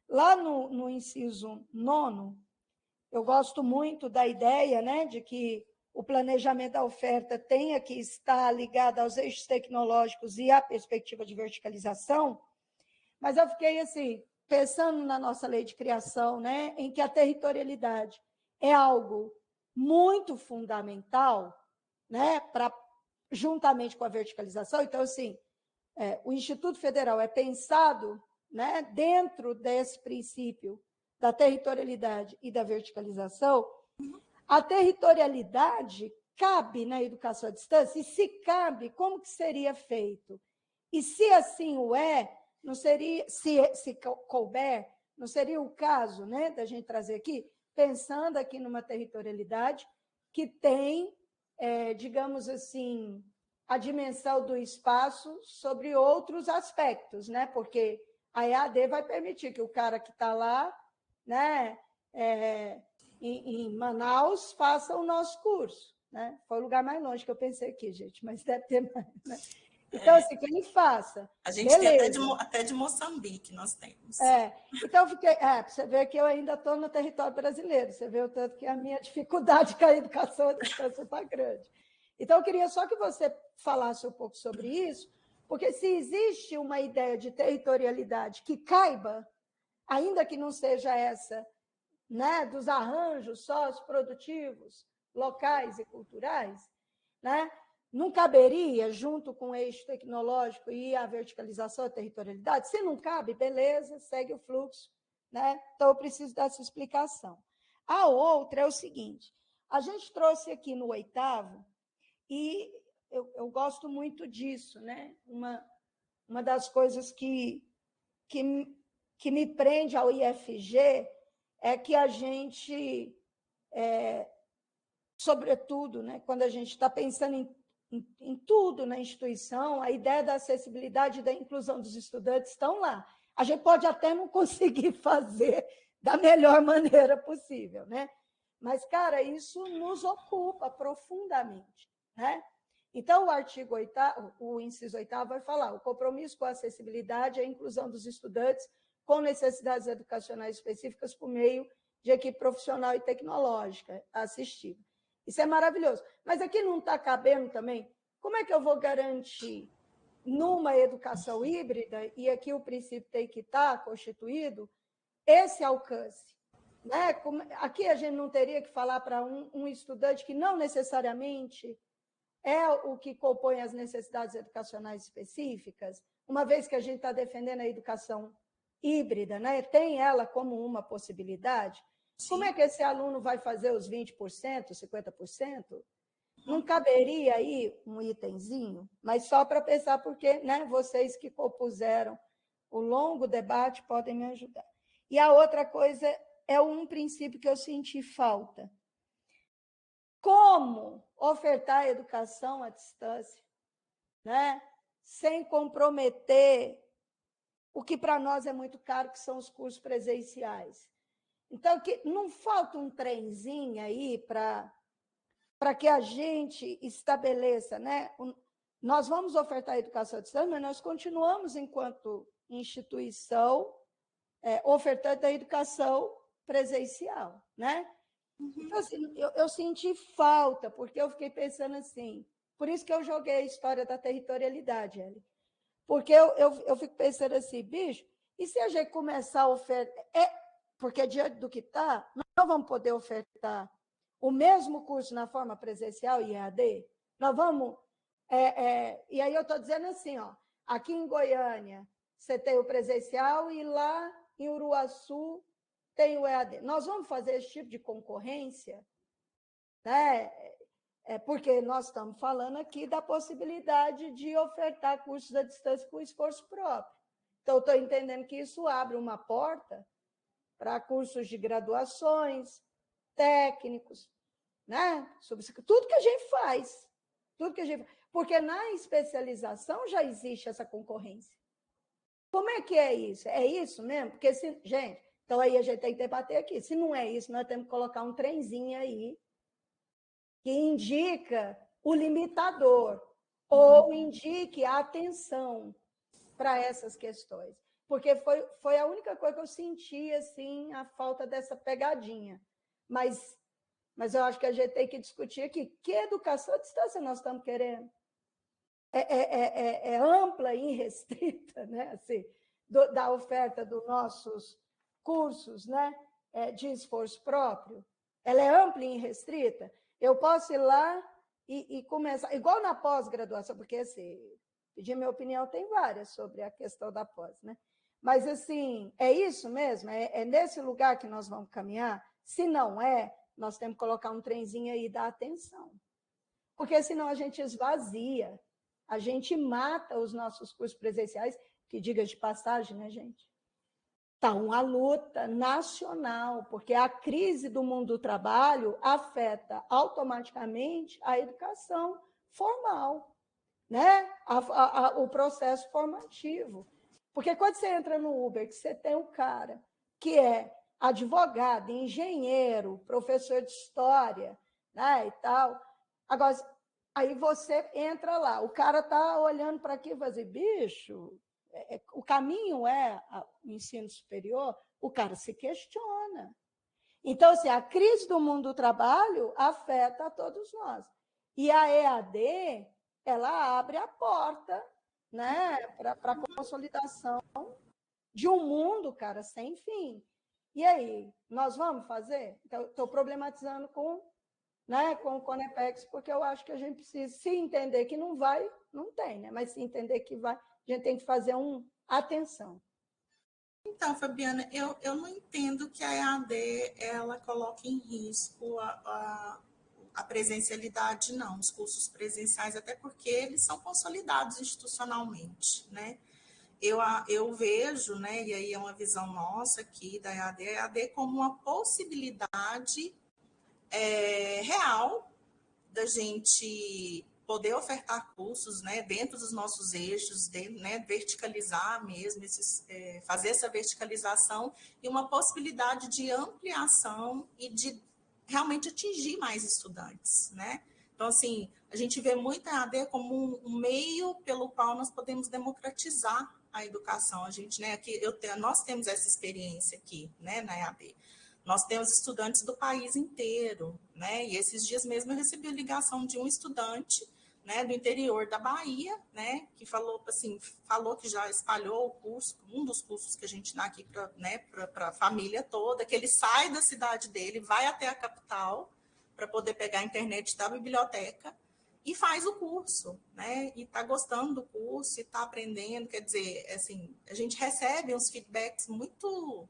Lá no inciso 9º, eu gosto muito da ideia, né, de que o planejamento da oferta tenha que estar ligado aos eixos tecnológicos e à perspectiva de verticalização, mas eu fiquei assim, pensando na nossa lei de criação, né, em que a territorialidade é algo muito fundamental, né, para juntamente com a verticalização. Então, assim, o Instituto Federal é pensado, né, dentro desse princípio da territorialidade e da verticalização. A territorialidade cabe na educação à distância? E se cabe, como que seria feito? E se assim o é, não seria, se couber, não seria o caso, né, da gente trazer aqui, pensando aqui numa territorialidade que tem, digamos assim, a dimensão do espaço sobre outros aspectos, né? Porque a EAD vai permitir que o cara que está lá, né, em Manaus, faça o nosso curso, né? Foi o lugar mais longe que eu pensei aqui, gente, mas deve ter mais, né? Então, assim, que ele faça. A gente beleza. tem até de Moçambique, nós temos. Então, eu fiquei. Você vê que eu ainda estou no território brasileiro, você vê o tanto que a minha dificuldade com a educação à distância está grande. Então, eu queria só que você falasse um pouco sobre isso, porque se existe uma ideia de territorialidade que caiba, ainda que não seja essa, né, dos arranjos socioprodutivos, locais e culturais, né, não caberia, junto com o eixo tecnológico e a verticalização da territorialidade? Se não cabe, beleza, segue o fluxo, né? Então, eu preciso dessa explicação. A outra é o seguinte, a gente trouxe aqui no 8º, e eu gosto muito disso, né? Uma das coisas que me prende ao IFG é que a gente, sobretudo, né, quando a gente está pensando em tudo na instituição, a ideia da acessibilidade e da inclusão dos estudantes estão lá. A gente pode até não conseguir fazer da melhor maneira possível, né? Mas, cara, isso nos ocupa profundamente, né? Então, o artigo 8º, o inciso 8º vai falar o compromisso com a acessibilidade e a inclusão dos estudantes com necessidades educacionais específicas por meio de equipe profissional e tecnológica assistiva. Isso é maravilhoso. Mas aqui não está cabendo também, como é que eu vou garantir numa educação híbrida, e aqui o princípio tem que estar constituído, esse alcance? Né? Aqui a gente não teria que falar para um estudante que não necessariamente é o que compõe as necessidades educacionais específicas, uma vez que a gente está defendendo a educação híbrida, né? Tem ela como uma possibilidade. Sim. Como é que esse aluno vai fazer os 20%, 50%? Não caberia aí um itemzinho? Mas só para pensar, porque, né, vocês que compuseram o longo debate podem me ajudar. E a outra coisa é um princípio que eu senti falta. Como ofertar educação à distância, né? Sem comprometer o que para nós é muito caro, que são os cursos presenciais. Então, que não falta um trenzinho aí para que a gente estabeleça, né? Nós vamos ofertar educação à distância, mas nós continuamos, enquanto instituição, ofertando a educação presencial, né? Então, assim, eu senti falta, porque eu fiquei pensando assim, por isso que eu joguei a história da territorialidade, Eli. Porque eu fico pensando assim, bicho, e se a gente começar a ofertar... Porque diante do que está, nós vamos poder ofertar o mesmo curso na forma presencial e EAD? Nós vamos... e aí eu estou dizendo assim, ó, aqui em Goiânia, você tem o presencial e lá em Uruaçu tem o EAD. Nós vamos fazer esse tipo de concorrência, né? Porque nós estamos falando aqui da possibilidade de ofertar cursos à distância com esforço próprio. Então, estou entendendo que isso abre uma porta para cursos de graduações, técnicos, né? Tudo que a gente faz. Porque na especialização já existe essa concorrência. Como é que é isso? É isso mesmo? Porque, gente, então aí a gente tem que debater aqui. Se não é isso, nós temos que colocar um trenzinho aí que indica o limitador ou indique a atenção para essas questões. Porque foi a única coisa que eu senti, assim, a falta dessa pegadinha. mas eu acho que a gente tem que discutir aqui que educação à distância nós estamos querendo. É ampla e irrestrita, né? Assim, da oferta dos nossos cursos, né? De esforço próprio. Ela é ampla e irrestrita. Eu posso ir lá e começar, igual na pós-graduação, porque, assim, pedir minha opinião, tem várias sobre a questão da pós, né? Mas, assim, é isso mesmo? É nesse lugar que nós vamos caminhar? Se não é, nós temos que colocar um trenzinho aí da atenção. Porque, senão, a gente esvazia, a gente mata os nossos cursos presenciais, que, diga de passagem, né, gente? Está uma luta nacional, porque a crise do mundo do trabalho afeta automaticamente a educação formal, né? O processo formativo. Porque quando você entra no Uber, que você tem um cara que é advogado, engenheiro, professor de história, né, e tal, agora, aí você entra lá, o cara está olhando para aqui e vai dizer, bicho, o caminho é o ensino superior, o cara se questiona. Então, assim, a crise do mundo do trabalho afeta a todos nós. E a EAD, ela abre a porta, né, para a consolidação de um mundo, cara, sem fim. E aí, nós vamos fazer? Então, estou problematizando né, com o Conepex, porque eu acho que a gente precisa, se entender que não vai, não tem, né? Mas se entender que vai, a gente tem que fazer atenção. Então, Fabiana, eu não entendo que a EAD ela coloque em risco a presencialidade, não, os cursos presenciais, até porque eles são consolidados institucionalmente, né? Eu vejo, né, e aí é uma visão nossa aqui da EAD, a EAD como uma possibilidade real da gente poder ofertar cursos, né, dentro dos nossos eixos, né, verticalizar mesmo, fazer essa verticalização e uma possibilidade de ampliação e de realmente atingir mais estudantes, né? Então, assim, a gente vê muito a EAD como um meio pelo qual nós podemos democratizar a educação. A gente, né, aqui nós temos essa experiência aqui, né, na EAD. Nós temos estudantes do país inteiro, né? E esses dias mesmo eu recebi a ligação de um estudante, né, do interior da Bahia, né, que falou que já espalhou o curso, um dos cursos que a gente dá aqui para, né, para a família toda, que ele sai da cidade dele, vai até a capital para poder pegar a internet da biblioteca e faz o curso, né? E está gostando do curso e está aprendendo. Quer dizer, assim, a gente recebe uns feedbacks muito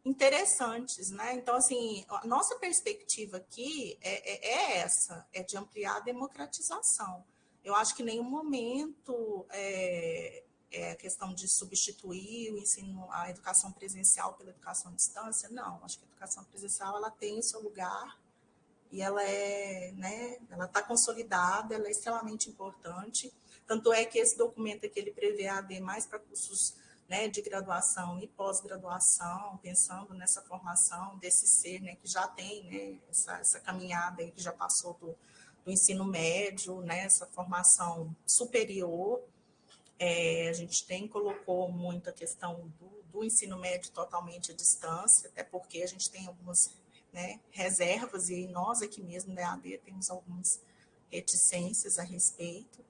interessantes, né? Então, assim, a nossa perspectiva aqui é essa, é de ampliar a democratização. Eu acho que em nenhum momento é a questão de substituir o ensino, a educação presencial pela educação à distância, não. Acho que a educação presencial, ela tem o seu lugar e ela né, ela está consolidada, ela é extremamente importante. Tanto é que esse documento aqui, ele prevê a AD mais para cursos, né, de graduação e pós-graduação, pensando nessa formação desse ser, né, que já tem, né, essa caminhada aí, que já passou do ensino médio, né, essa formação superior. A gente colocou muito a questão do ensino médio totalmente à distância, até porque a gente tem algumas, né, reservas, e nós aqui mesmo da EAD temos algumas reticências a respeito,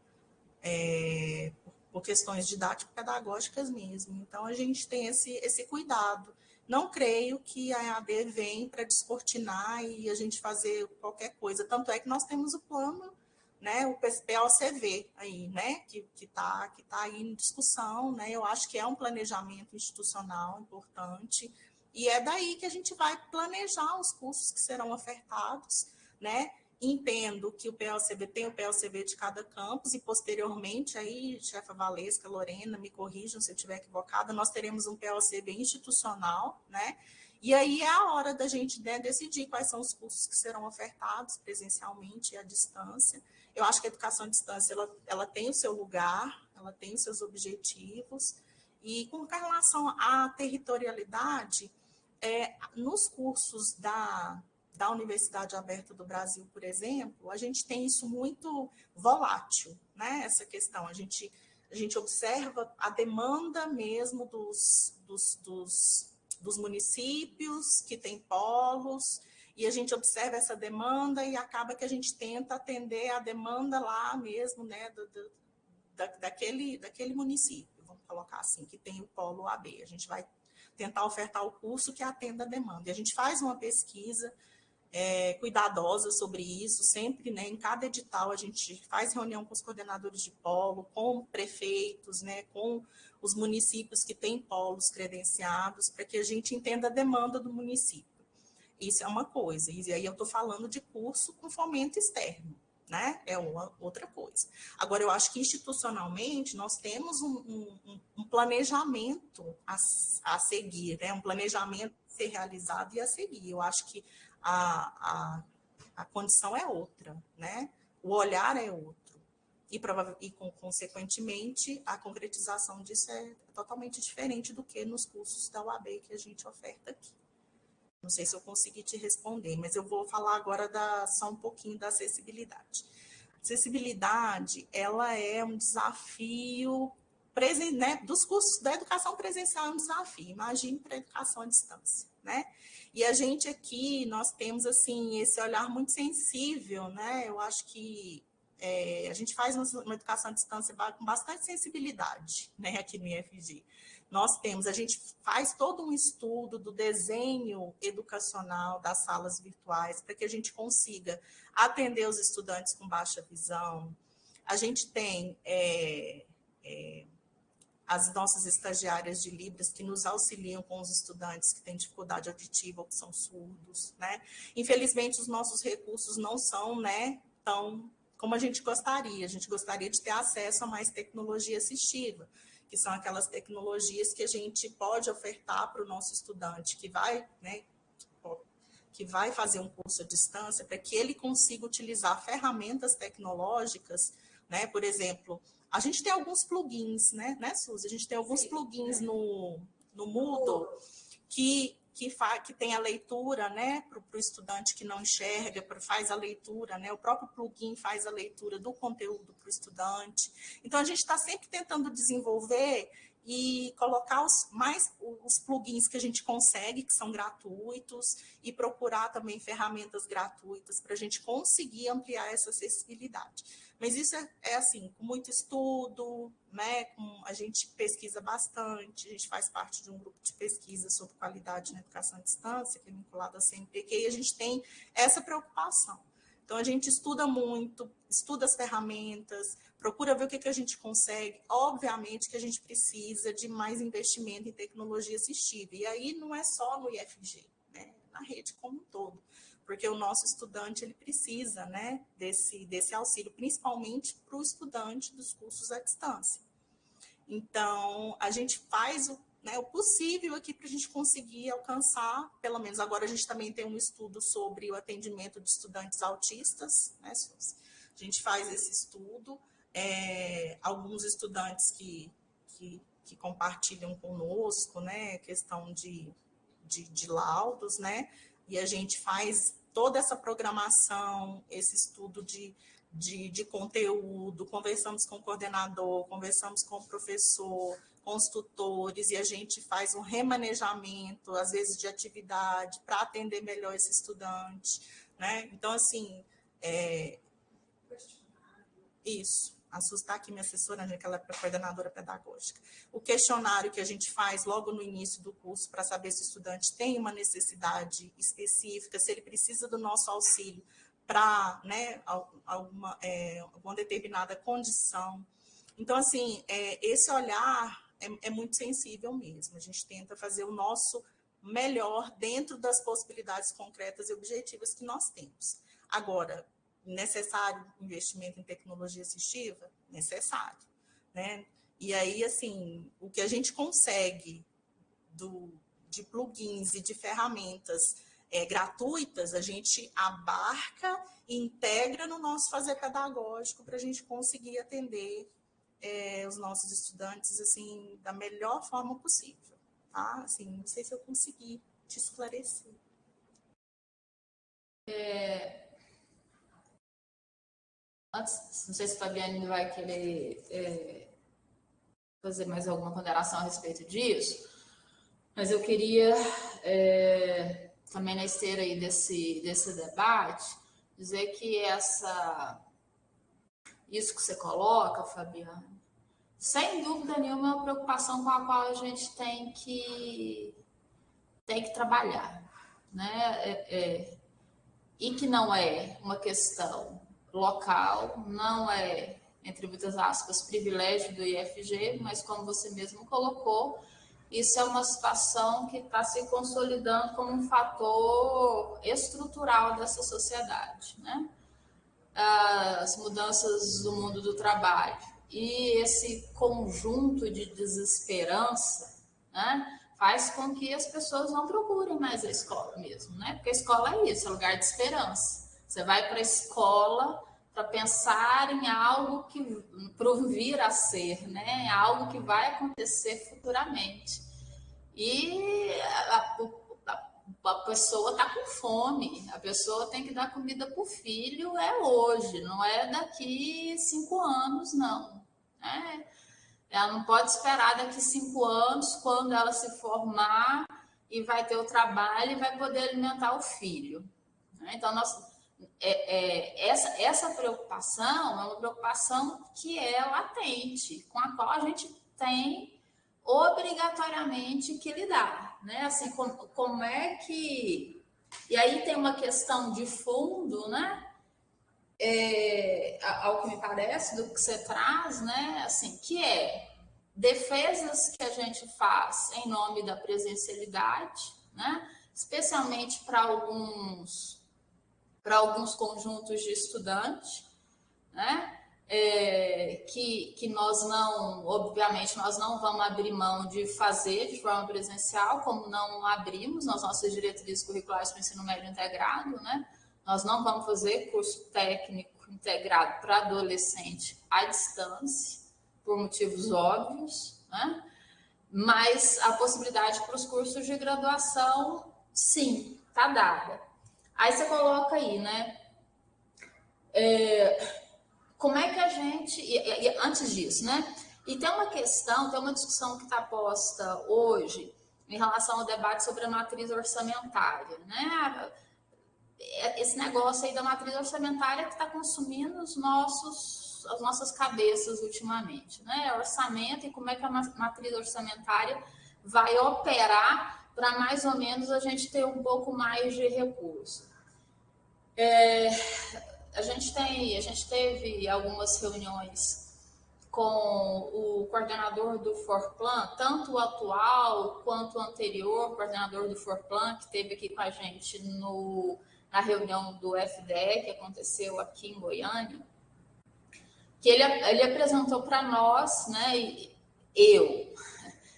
por questões didático-pedagógicas mesmo. Então, a gente tem esse cuidado. Não creio que a EAD vem para descortinar e a gente fazer qualquer coisa. Tanto é que nós temos o plano, né, o POCV aí, né, que tá aí em discussão, né? Eu acho que é um planejamento institucional importante e é daí que a gente vai planejar os cursos que serão ofertados, né? Entendo que o PLCB tem o PLCB de cada campus e, posteriormente, aí, chefa Valesca, Lorena, me corrijam se eu estiver equivocada, nós teremos um PLCB institucional, né? E aí é a hora da gente, né, decidir quais são os cursos que serão ofertados presencialmente e à distância. Eu acho que a educação à distância, ela tem o seu lugar, ela tem os seus objetivos, e com relação à territorialidade, nos cursos da Universidade Aberta do Brasil, por exemplo, a gente tem isso muito volátil, né? Essa questão, a gente observa a demanda mesmo dos municípios que têm polos, e a gente observa essa demanda e acaba que a gente tenta atender a demanda lá mesmo, né, daquele município, vamos colocar assim, que tem o polo AB. A gente vai tentar ofertar o curso que atenda a demanda. E a gente faz uma pesquisa cuidadosa sobre isso, sempre, né, em cada edital a gente faz reunião com os coordenadores de polo, com prefeitos, né, com os municípios que têm polos credenciados, para que a gente entenda a demanda do município. Isso é uma coisa, e aí eu estou falando de curso com fomento externo, né? É uma outra coisa. Agora, eu acho que institucionalmente nós temos um planejamento a seguir, né? Um planejamento a ser realizado e a seguir. Eu acho que a condição é outra, né? O olhar é outro. Consequentemente, a concretização disso é totalmente diferente do que nos cursos da UAB que a gente oferta aqui. Não sei se eu consegui te responder, mas eu vou falar agora só um pouquinho da acessibilidade. Acessibilidade, ela é um desafio, né, dos cursos da educação presencial é um desafio, imagine para a educação à distância, né? E a gente aqui, nós temos, assim, esse olhar muito sensível, né? Eu acho que a gente faz uma educação à distância com bastante sensibilidade, né, aqui no IFG. A gente faz todo um estudo do desenho educacional das salas virtuais para que a gente consiga atender os estudantes com baixa visão. A gente tem as nossas estagiárias de Libras que nos auxiliam com os estudantes que têm dificuldade auditiva ou que são surdos, né? Infelizmente, os nossos recursos não são, né, tão como a gente gostaria. A gente gostaria de ter acesso a mais tecnologia assistiva, que são aquelas tecnologias que a gente pode ofertar para o nosso estudante que vai, né, que vai fazer um curso à distância, para que ele consiga utilizar ferramentas tecnológicas, né? Por exemplo, a gente tem alguns plugins, né, Suzy? A gente tem alguns plugins no Moodle que tem a leitura, né, para o estudante que não enxerga, faz a leitura, né, o próprio plugin faz a leitura do conteúdo para o estudante. Então, a gente está sempre tentando desenvolver e colocar os plugins que a gente consegue, que são gratuitos, e procurar também ferramentas gratuitas para a gente conseguir ampliar essa acessibilidade. Mas isso é assim, com muito estudo, né? A gente pesquisa bastante, a gente faz parte de um grupo de pesquisa sobre qualidade na educação à distância, que é vinculado à CNPq, e a gente tem essa preocupação. Então, a gente estuda muito, estuda as ferramentas, procura ver o que a gente consegue. Obviamente que a gente precisa de mais investimento em tecnologia assistiva. E aí não é só no IFG, né? Na rede como um todo. Porque o nosso estudante ele precisa, né, desse auxílio, principalmente para o estudante dos cursos à distância. Então, a gente faz o possível aqui para a gente conseguir alcançar, pelo menos agora a gente também tem um estudo sobre o atendimento de estudantes autistas, né, Suzy? A gente faz esse estudo, alguns estudantes que compartilham conosco, né, questão de laudos, né, e a gente faz toda essa programação, esse estudo de conteúdo, conversamos com o coordenador, conversamos com o professor, com os tutores, e a gente faz um remanejamento, às vezes, de atividade, para atender melhor esse estudante, né? Então, assim, isso. A Suzy está aqui me assessorando, que ela é coordenadora pedagógica. O questionário que a gente faz logo no início do curso para saber se o estudante tem uma necessidade específica, se ele precisa do nosso auxílio para, né, alguma determinada condição. Então, assim, esse olhar é muito sensível mesmo. A gente tenta fazer o nosso melhor dentro das possibilidades concretas e objetivas que nós temos. Agora, necessário investimento em tecnologia assistiva? Necessário, né? E aí, assim, o que a gente consegue de plugins e de ferramentas gratuitas, a gente abarca e integra no nosso fazer pedagógico para a gente conseguir atender os nossos estudantes, assim, da melhor forma possível, tá? Assim, não sei se eu consegui te esclarecer. Antes, não sei se a Fabiane vai querer fazer mais alguma ponderação a respeito disso, mas eu queria também na esteira aí desse debate, dizer que isso que você coloca, Fabiana, sem dúvida nenhuma é uma preocupação com a qual a gente tem que trabalhar, né? E que não é uma questão local, não é, entre muitas aspas, privilégio do IFG, mas como você mesmo colocou, isso é uma situação que está se consolidando como um fator estrutural dessa sociedade, né? As mudanças do mundo do trabalho e esse conjunto de desesperança, né, faz com que as pessoas não procurem mais a escola mesmo, né? Porque a escola é isso, é lugar de esperança. Você vai para a escola para pensar em algo que por vir a ser, né? Algo que vai acontecer futuramente. E a pessoa está com fome, a pessoa tem que dar comida para o filho, é hoje, não é daqui 5 anos, não. Ela não pode esperar daqui 5 anos, quando ela se formar e vai ter o trabalho e vai poder alimentar o filho. Então, essa preocupação é uma preocupação que é latente, com a qual a gente tem obrigatoriamente que lidar, né? Assim, como é que... E aí tem uma questão de fundo, né? Ao que me parece, do que você traz, né? Assim, que é defesas que a gente faz em nome da presencialidade, né? Especialmente para alguns conjuntos de estudantes, né? Que nós não, obviamente, nós não vamos abrir mão de fazer de forma presencial, como não abrimos nas nossas diretrizes curriculares para o ensino médio integrado, né? Nós não vamos fazer curso técnico integrado para adolescente à distância, por motivos óbvios, né? Mas a possibilidade para os cursos de graduação, sim, está dada. Aí você coloca aí, né? Como é que a gente... E antes disso, né? E tem uma questão, tem uma discussão que está posta hoje em relação ao debate sobre a matriz orçamentária, né? Esse negócio aí da matriz orçamentária que está consumindo as nossas cabeças ultimamente, né? Orçamento e como é que a matriz orçamentária vai operar para mais ou menos a gente ter um pouco mais de recurso. A gente teve algumas reuniões com o coordenador do Forplan, tanto o atual quanto o anterior coordenador do Forplan, que esteve aqui com a gente na reunião do FDE, que aconteceu aqui em Goiânia, que ele apresentou para nós, né, e eu,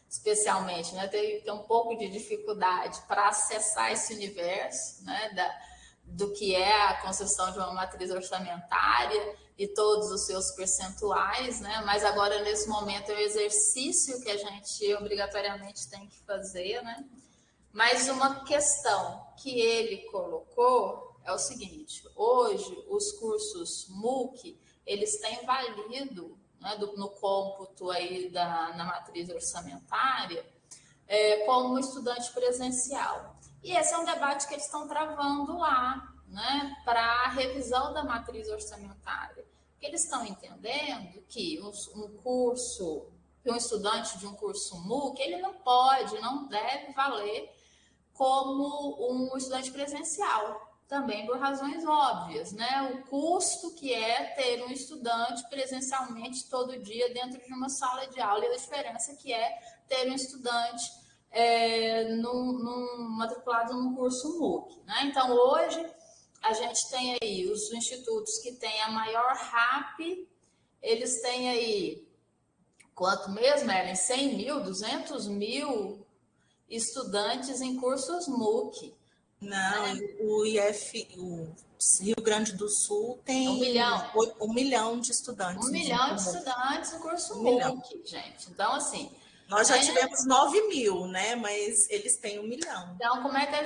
especialmente, né, tem um pouco de dificuldade para acessar esse universo, né, do que é a concessão de uma matriz orçamentária e todos os seus percentuais, né? Mas agora, nesse momento, é o exercício que a gente obrigatoriamente tem que fazer, né? Mas uma questão que ele colocou é o seguinte: hoje, os cursos MOOC, eles têm valido, né, no cômputo aí na matriz orçamentária, como estudante presencial. E esse é um debate que eles estão travando lá, né, para a revisão da matriz orçamentária. Porque eles estão entendendo que um estudante de um curso MOOC, ele não deve valer como um estudante presencial, também por razões óbvias, né? O custo que é ter um estudante presencialmente todo dia dentro de uma sala de aula e a diferença que é ter um estudante matriculado num curso MOOC, né? Então, hoje, a gente tem aí os institutos que têm a maior RAP, eles têm aí, quanto mesmo, Ellen? 100 mil, 200 mil estudantes em cursos MOOC. Não, o Rio Grande do Sul tem 1 milhão de estudantes. 1 milhão de estudantes no curso MOOC, gente. Então, assim... Nós já tivemos 9 mil, né? Mas eles têm 1 milhão. Então, como é que a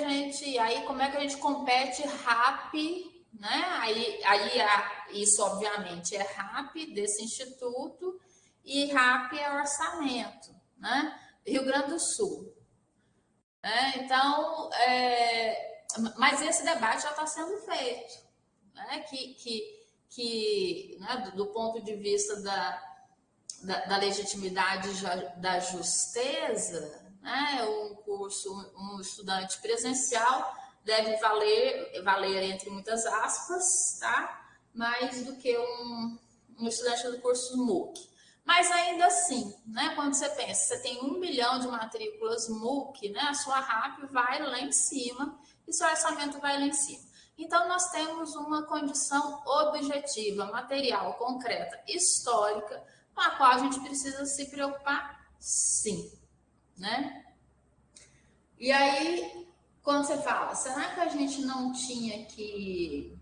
gente compete RAP, né? Isso, obviamente, é RAP desse instituto e RAP é orçamento, né? Rio Grande do Sul. Então, mas esse debate já está sendo feito, né? Né, do ponto de vista da legitimidade da justeza, né, um estudante presencial deve valer entre muitas aspas, tá? Mais do que um estudante do curso MOOC. Mas ainda assim, né, quando você pensa, você tem 1 milhão de matrículas MOOC, né, a sua RAP vai lá em cima e seu orçamento vai lá em cima. Então, nós temos uma condição objetiva, material, concreta, histórica, com a qual a gente precisa se preocupar, sim, né? E aí, quando você fala, será que a gente não tinha que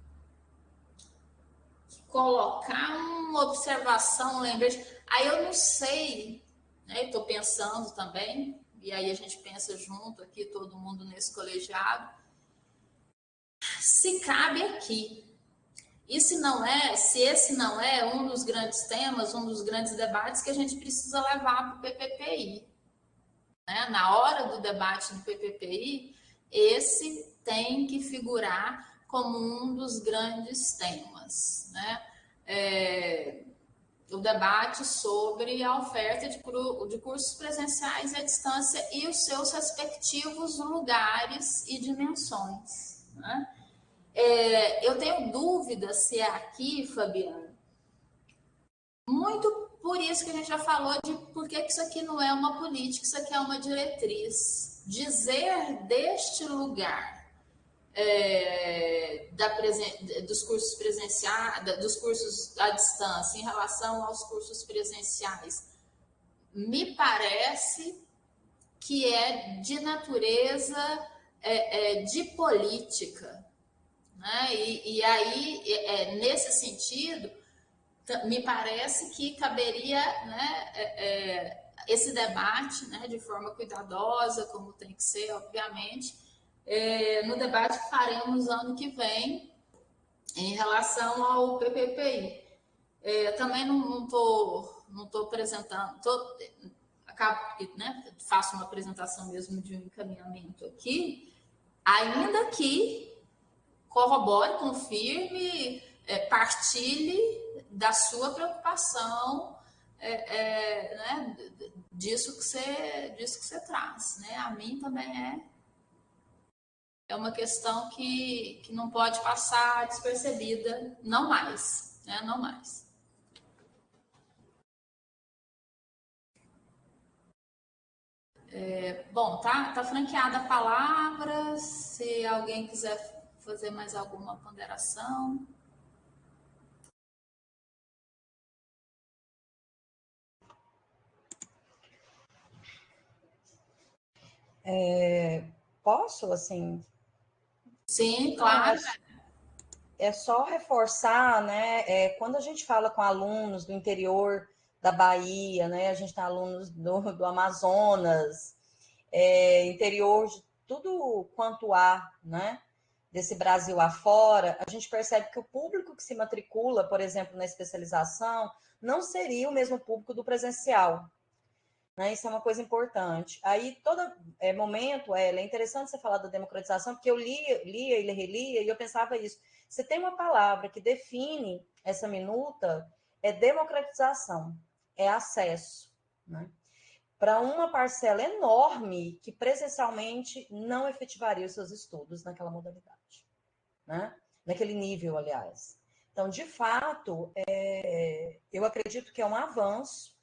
colocar uma observação, lembrete? Aí eu não sei, né? Estou pensando também, e aí a gente pensa junto aqui, todo mundo nesse colegiado, se cabe aqui. E se esse não é um dos grandes temas, um dos grandes debates que a gente precisa levar para o PPPI. Né? Na hora do debate do PPPI, esse tem que figurar como um dos grandes temas. Né? O debate sobre a oferta de cursos presenciais à distância e os seus respectivos lugares e dimensões. Né? Eu tenho dúvida se é aqui, Fabiana, muito por isso que a gente já falou de por que isso aqui não é uma política, isso aqui é uma diretriz. Dizer deste lugar dos cursos presenciais, dos cursos à distância em relação aos cursos presenciais, me parece que é de natureza de política. Né? E aí, nesse sentido, me parece que caberia, né, esse debate, né, de forma cuidadosa, como tem que ser, obviamente, no debate que faremos ano que vem em relação ao PPPI. Também não estou apresentando, né, faço uma apresentação mesmo de um encaminhamento aqui, ainda que corrobore, confirme, partilhe da sua preocupação, né, disso que você traz. Né? A mim também é uma questão que não pode passar despercebida, não mais. Né? Não mais. Bom, tá franqueada a palavra. Se alguém quiser fazer mais alguma ponderação. Posso, assim? Sim, claro. É só reforçar, né? Quando a gente fala com alunos do interior da Bahia, né? A gente tem alunos do Amazonas, interior de tudo quanto há, né? Desse Brasil afora, a gente percebe que o público que se matricula, por exemplo, na especialização, não seria o mesmo público do presencial. Né? Isso é uma coisa importante. Aí, todo momento, é interessante você falar da democratização, porque eu lia e relia, e eu pensava isso. Você tem uma palavra que define essa minuta, é democratização, é acesso. Né? Para uma parcela enorme que presencialmente não efetivaria os seus estudos naquela modalidade. Né? Naquele nível, aliás. Então, de fato, eu acredito que é um avanço.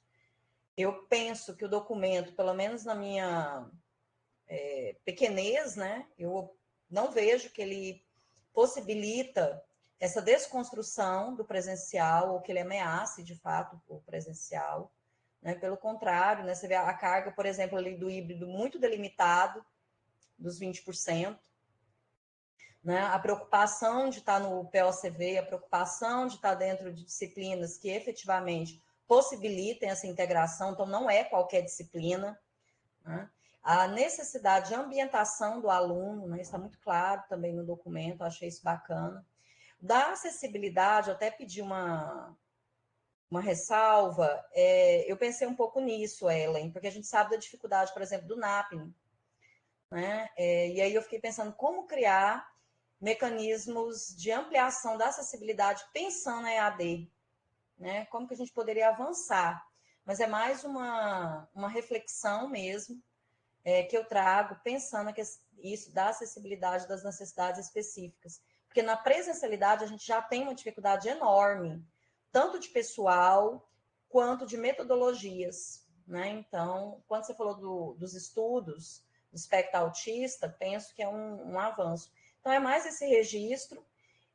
Eu penso que o documento, pelo menos na minha pequenez, né, eu não vejo que ele possibilita essa desconstrução do presencial, ou que ele ameace, de fato, o presencial. Né? Pelo contrário, né, você vê a carga, por exemplo, ali do híbrido muito delimitado, dos 20%. Né? A preocupação de estar no POCV, a preocupação de estar dentro de disciplinas que efetivamente possibilitem essa integração, então não é qualquer disciplina. Né? A necessidade de ambientação do aluno, né? Está muito claro também no documento, eu achei isso bacana. Da acessibilidade, eu até pedi uma ressalva, eu pensei um pouco nisso, Ellen, porque a gente sabe da dificuldade, por exemplo, do NAPN, né? E aí eu fiquei pensando como criar mecanismos de ampliação da acessibilidade pensando em EAD, né? Como que a gente poderia avançar? Mas é mais uma reflexão mesmo que eu trago pensando que isso da acessibilidade das necessidades específicas. Porque na presencialidade a gente já tem uma dificuldade enorme, tanto de pessoal quanto de metodologias, né? Então, quando você falou dos estudos do espectro autista, penso que é um avanço. Então, é mais esse registro,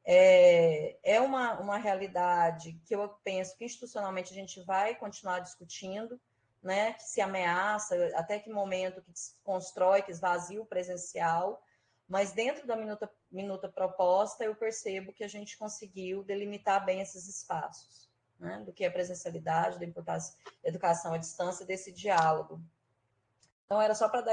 é uma realidade que eu penso que institucionalmente a gente vai continuar discutindo, né? Que se ameaça, até que momento que se constrói, que esvazia o presencial, mas dentro da minuta proposta eu percebo que a gente conseguiu delimitar bem esses espaços, né? Do que é presencialidade, da importância da educação à distância, desse diálogo. Então, era só para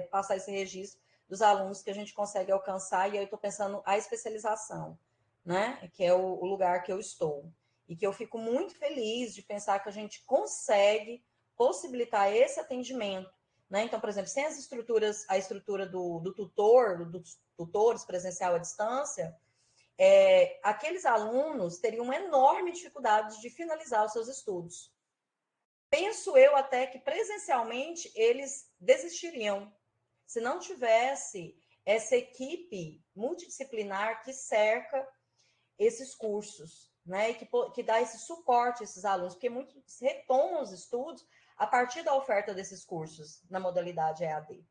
passar esse registro dos alunos que a gente consegue alcançar, e aí eu estou pensando a especialização, né? Que é o lugar que eu estou. E que eu fico muito feliz de pensar que a gente consegue possibilitar esse atendimento, né? Então, por exemplo, sem as estruturas, a estrutura do tutor, dos tutores presencial à distância, aqueles alunos teriam uma enorme dificuldade de finalizar os seus estudos. Penso eu até que presencialmente eles desistiriam se não tivesse essa equipe multidisciplinar que cerca esses cursos, né? E que dá esse suporte a esses alunos, porque muitos retomam os estudos a partir da oferta desses cursos na modalidade EAD.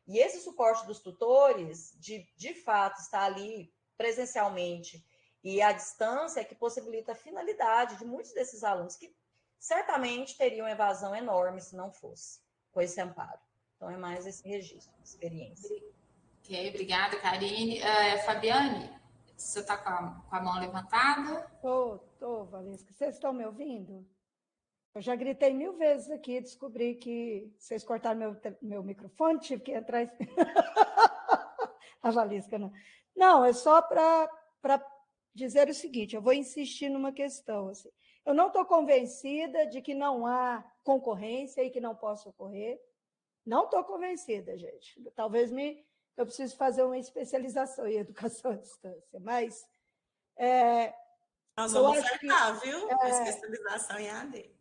E esse suporte dos tutores, de fato, está ali presencialmente e à distância, é que possibilita a finalidade de muitos desses alunos que certamente teriam evasão enorme se não fosse com esse amparo. Então, é mais esse registro de experiência. Ok, obrigada, Karine. Fabiane, você está com a mão levantada? Tô, Valesca. Vocês estão me ouvindo? Eu já gritei 1000 vezes aqui, descobri que vocês cortaram meu microfone, tive que entrar. A Valesca não. Não, é só para dizer o seguinte: eu vou insistir numa questão. Assim. Eu não estou convencida de que não há concorrência e que não possa ocorrer. Não estou convencida, gente. Talvez eu precise fazer uma especialização em educação à distância, mas nós vamos ofertar, viu? A especialização em AD.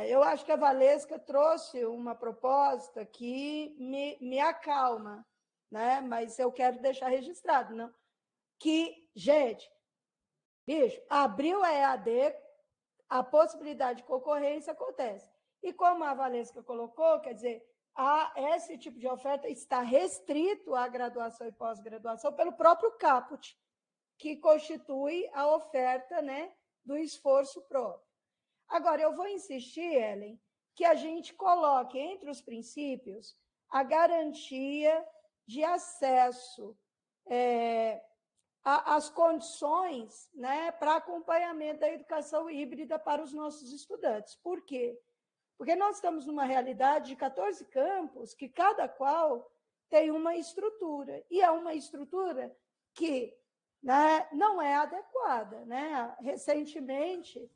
Eu acho que a Valesca trouxe uma proposta que me acalma, né? Mas eu quero deixar registrado, não? Que, gente, bicho, abriu a EAD, a possibilidade de concorrência acontece. E como a Valesca colocou, quer dizer, esse tipo de oferta está restrito à graduação e pós-graduação pelo próprio caput, que constitui a oferta, né, do esforço próprio. Agora, eu vou insistir, Ellen, que a gente coloque entre os princípios a garantia de acesso às condições, né, para acompanhamento da educação híbrida para os nossos estudantes. Por quê? Porque nós estamos numa realidade de 14 campos que cada qual tem uma estrutura, e é uma estrutura que, né, não é adequada. Né? Recentemente,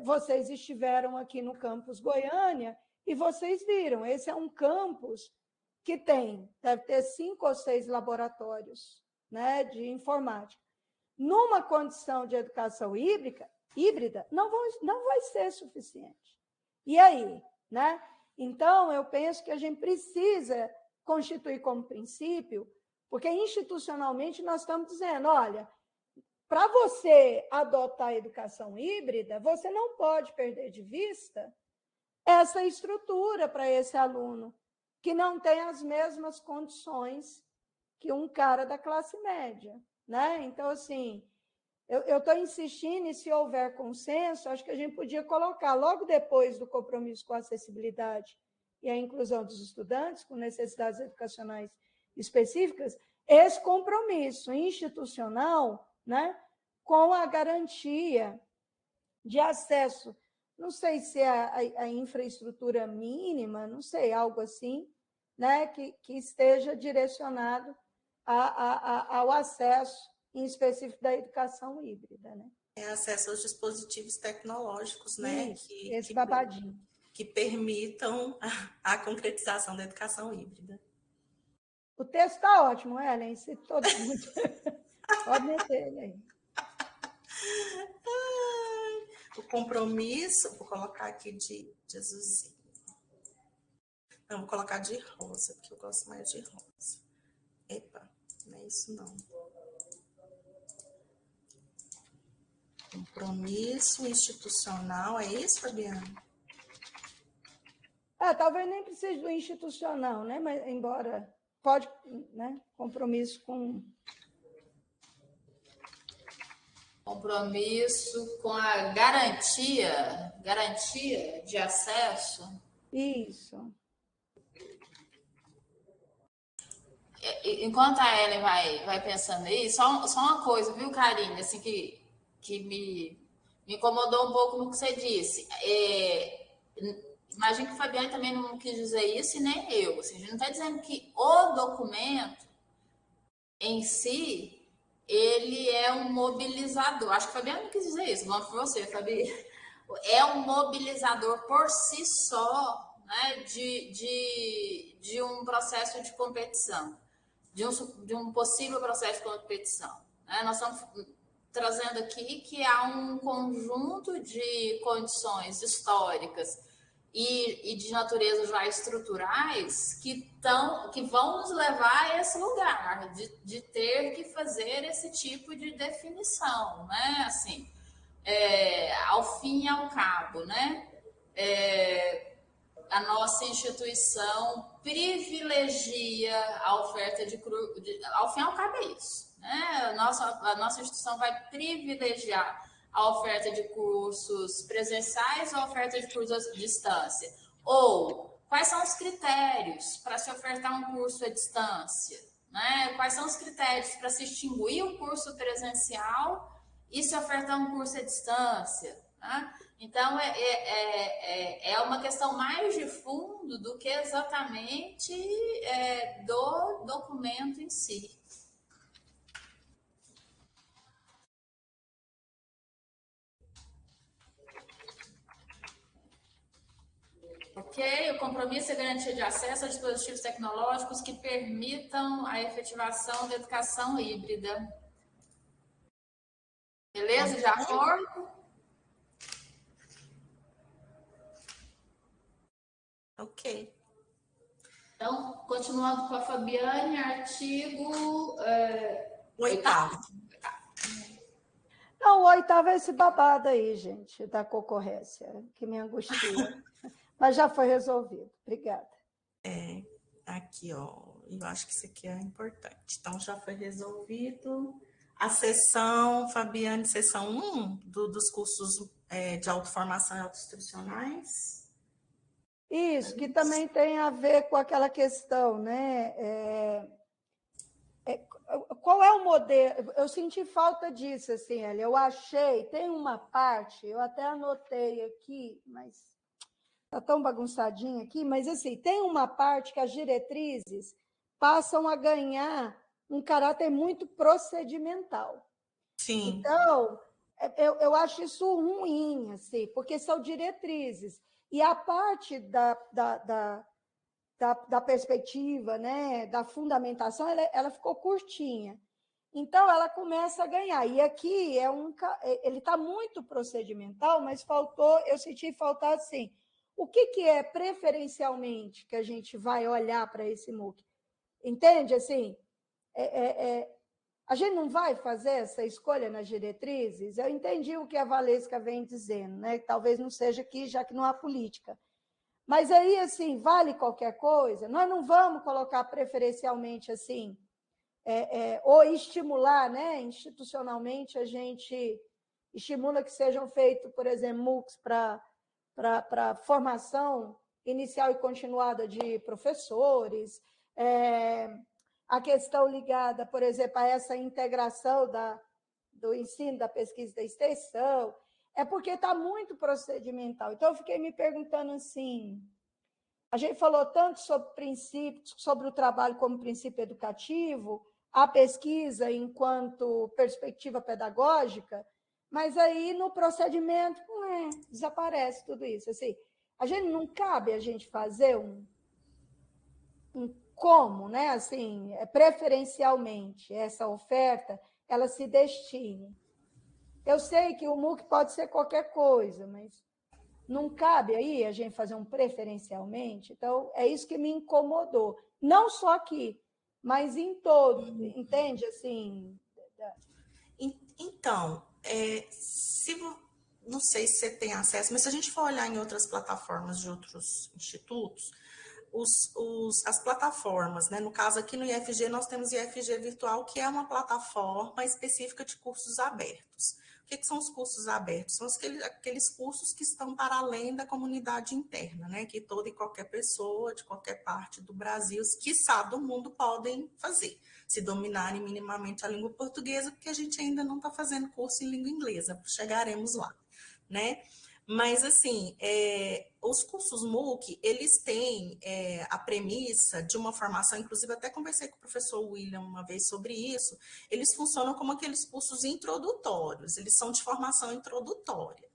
vocês estiveram aqui no campus Goiânia e vocês viram, esse é um campus que deve ter 5 ou 6 laboratórios, né, de informática. Numa condição de educação híbrida, não vai ser suficiente. E aí? Né? Então, eu penso que a gente precisa constituir como princípio, porque institucionalmente nós estamos dizendo, olha, para você adotar a educação híbrida, você não pode perder de vista essa estrutura para esse aluno, que não tem as mesmas condições que um cara da classe média. Né? Então, assim, eu estou insistindo, e se houver consenso, acho que a gente podia colocar, logo depois do compromisso com a acessibilidade e a inclusão dos estudantes com necessidades educacionais específicas, esse compromisso institucional, né, com a garantia de acesso, não sei se é a infraestrutura mínima, não sei, algo assim, né, que esteja direcionado ao acesso, em específico, da educação híbrida. Né? Acesso aos dispositivos tecnológicos, né? Isso, esse babadinho. Que permitam a concretização da educação híbrida. O texto está ótimo, Ellen. Se todo mundo... Pode meter ele aí. O compromisso, vou colocar aqui de azulzinho. Não, vou colocar de rosa, porque eu gosto mais de rosa. Epa, não é isso não. Compromisso institucional, é isso, Fabiana? Talvez nem precise do institucional, né? Mas embora pode, né? Compromisso com a garantia de acesso. isso. Enquanto a Ellen vai pensando aí, só uma coisa, viu, Karine, assim, que me incomodou um pouco no que você disse. Imagino que o Fabiano também não quis dizer isso, e nem eu. Assim, a gente não está dizendo que o documento em si, ele é um mobilizador. Acho que o Fabiano não quis dizer isso, vamos para você, Fabi. É um mobilizador por si só, né, de um processo de competição, de um possível processo de competição. Né? Nós estamos trazendo aqui que há um conjunto de condições históricas e de natureza já estruturais que vão nos levar a esse lugar de ter que fazer esse tipo de definição, né? Assim, ao fim e ao cabo, né? A nossa instituição privilegia a oferta ao fim e ao cabo é isso, né? A nossa instituição vai privilegiar a oferta de cursos presenciais ou a oferta de cursos à distância? Ou quais são os critérios para se ofertar um curso à distância? Né? Quais são os critérios para se extinguir um curso presencial e se ofertar um curso à distância? Né? Então, é uma questão mais de fundo do que exatamente do documento em si. Ok, o compromisso é garantia de acesso a dispositivos tecnológicos que permitam a efetivação da educação híbrida. Beleza? De acordo? Ok. Então, continuando com a Fabiane, artigo... Oitavo. Não, o oitavo é esse babado aí, gente, da concorrência, que me angustia. Mas já foi resolvido. Obrigada. Aqui, ó, eu acho que isso aqui é importante. Então, já foi resolvido. A sessão, Fabiane, sessão 1 dos cursos de autoformação e autoinstrucionais. Isso, que também tem a ver com aquela questão, né? Qual é o modelo? Eu senti falta disso, assim, Elia. Eu achei, tem uma parte, eu até anotei aqui, mas está tão bagunçadinho aqui, mas assim, tem uma parte que as diretrizes passam a ganhar um caráter muito procedimental. Sim. Então, eu acho isso ruim, assim, porque são diretrizes. E a parte da perspectiva, né, da fundamentação, ela ficou curtinha. Então, ela começa a ganhar. E aqui ele está muito procedimental, mas eu senti faltar assim. O que é preferencialmente que a gente vai olhar para esse MOOC? Entende? Assim, a gente não vai fazer essa escolha nas diretrizes? Eu entendi o que a Valesca vem dizendo, né? Talvez não seja aqui, já que não há política. Mas aí, assim, vale qualquer coisa? Nós não vamos colocar preferencialmente assim, ou estimular, né? Institucionalmente, a gente estimula que sejam feitos, por exemplo, MOOCs para formação inicial e continuada de professores, a questão ligada, por exemplo, a essa integração do ensino, da pesquisa e da extensão, é porque está muito procedimental. Então, eu fiquei me perguntando assim, a gente falou tanto sobre princípios, sobre o trabalho como princípio educativo, a pesquisa enquanto perspectiva pedagógica, mas aí no procedimento desaparece tudo isso. Assim, a gente não cabe a gente fazer como, né, assim, preferencialmente, essa oferta, ela se destine. Eu sei que o MOOC pode ser qualquer coisa, mas não cabe aí a gente fazer um preferencialmente. Então, é isso que me incomodou. Não só aqui, mas em todo, entende? Assim. Então, não sei se você tem acesso, mas se a gente for olhar em outras plataformas de outros institutos, as plataformas, né? No caso aqui no IFG, nós temos IFG Virtual, que é uma plataforma específica de cursos abertos. O que são os cursos abertos? São aqueles cursos que estão para além da comunidade interna, né? Que toda e qualquer pessoa de qualquer parte do Brasil, quiçá do mundo, podem fazer, se dominarem minimamente a língua portuguesa, porque a gente ainda não está fazendo curso em língua inglesa, chegaremos lá, né? Mas, assim, os cursos MOOC, eles têm a premissa de uma formação, inclusive até conversei com o professor William uma vez sobre isso, eles funcionam como aqueles cursos introdutórios, eles são de formação introdutória.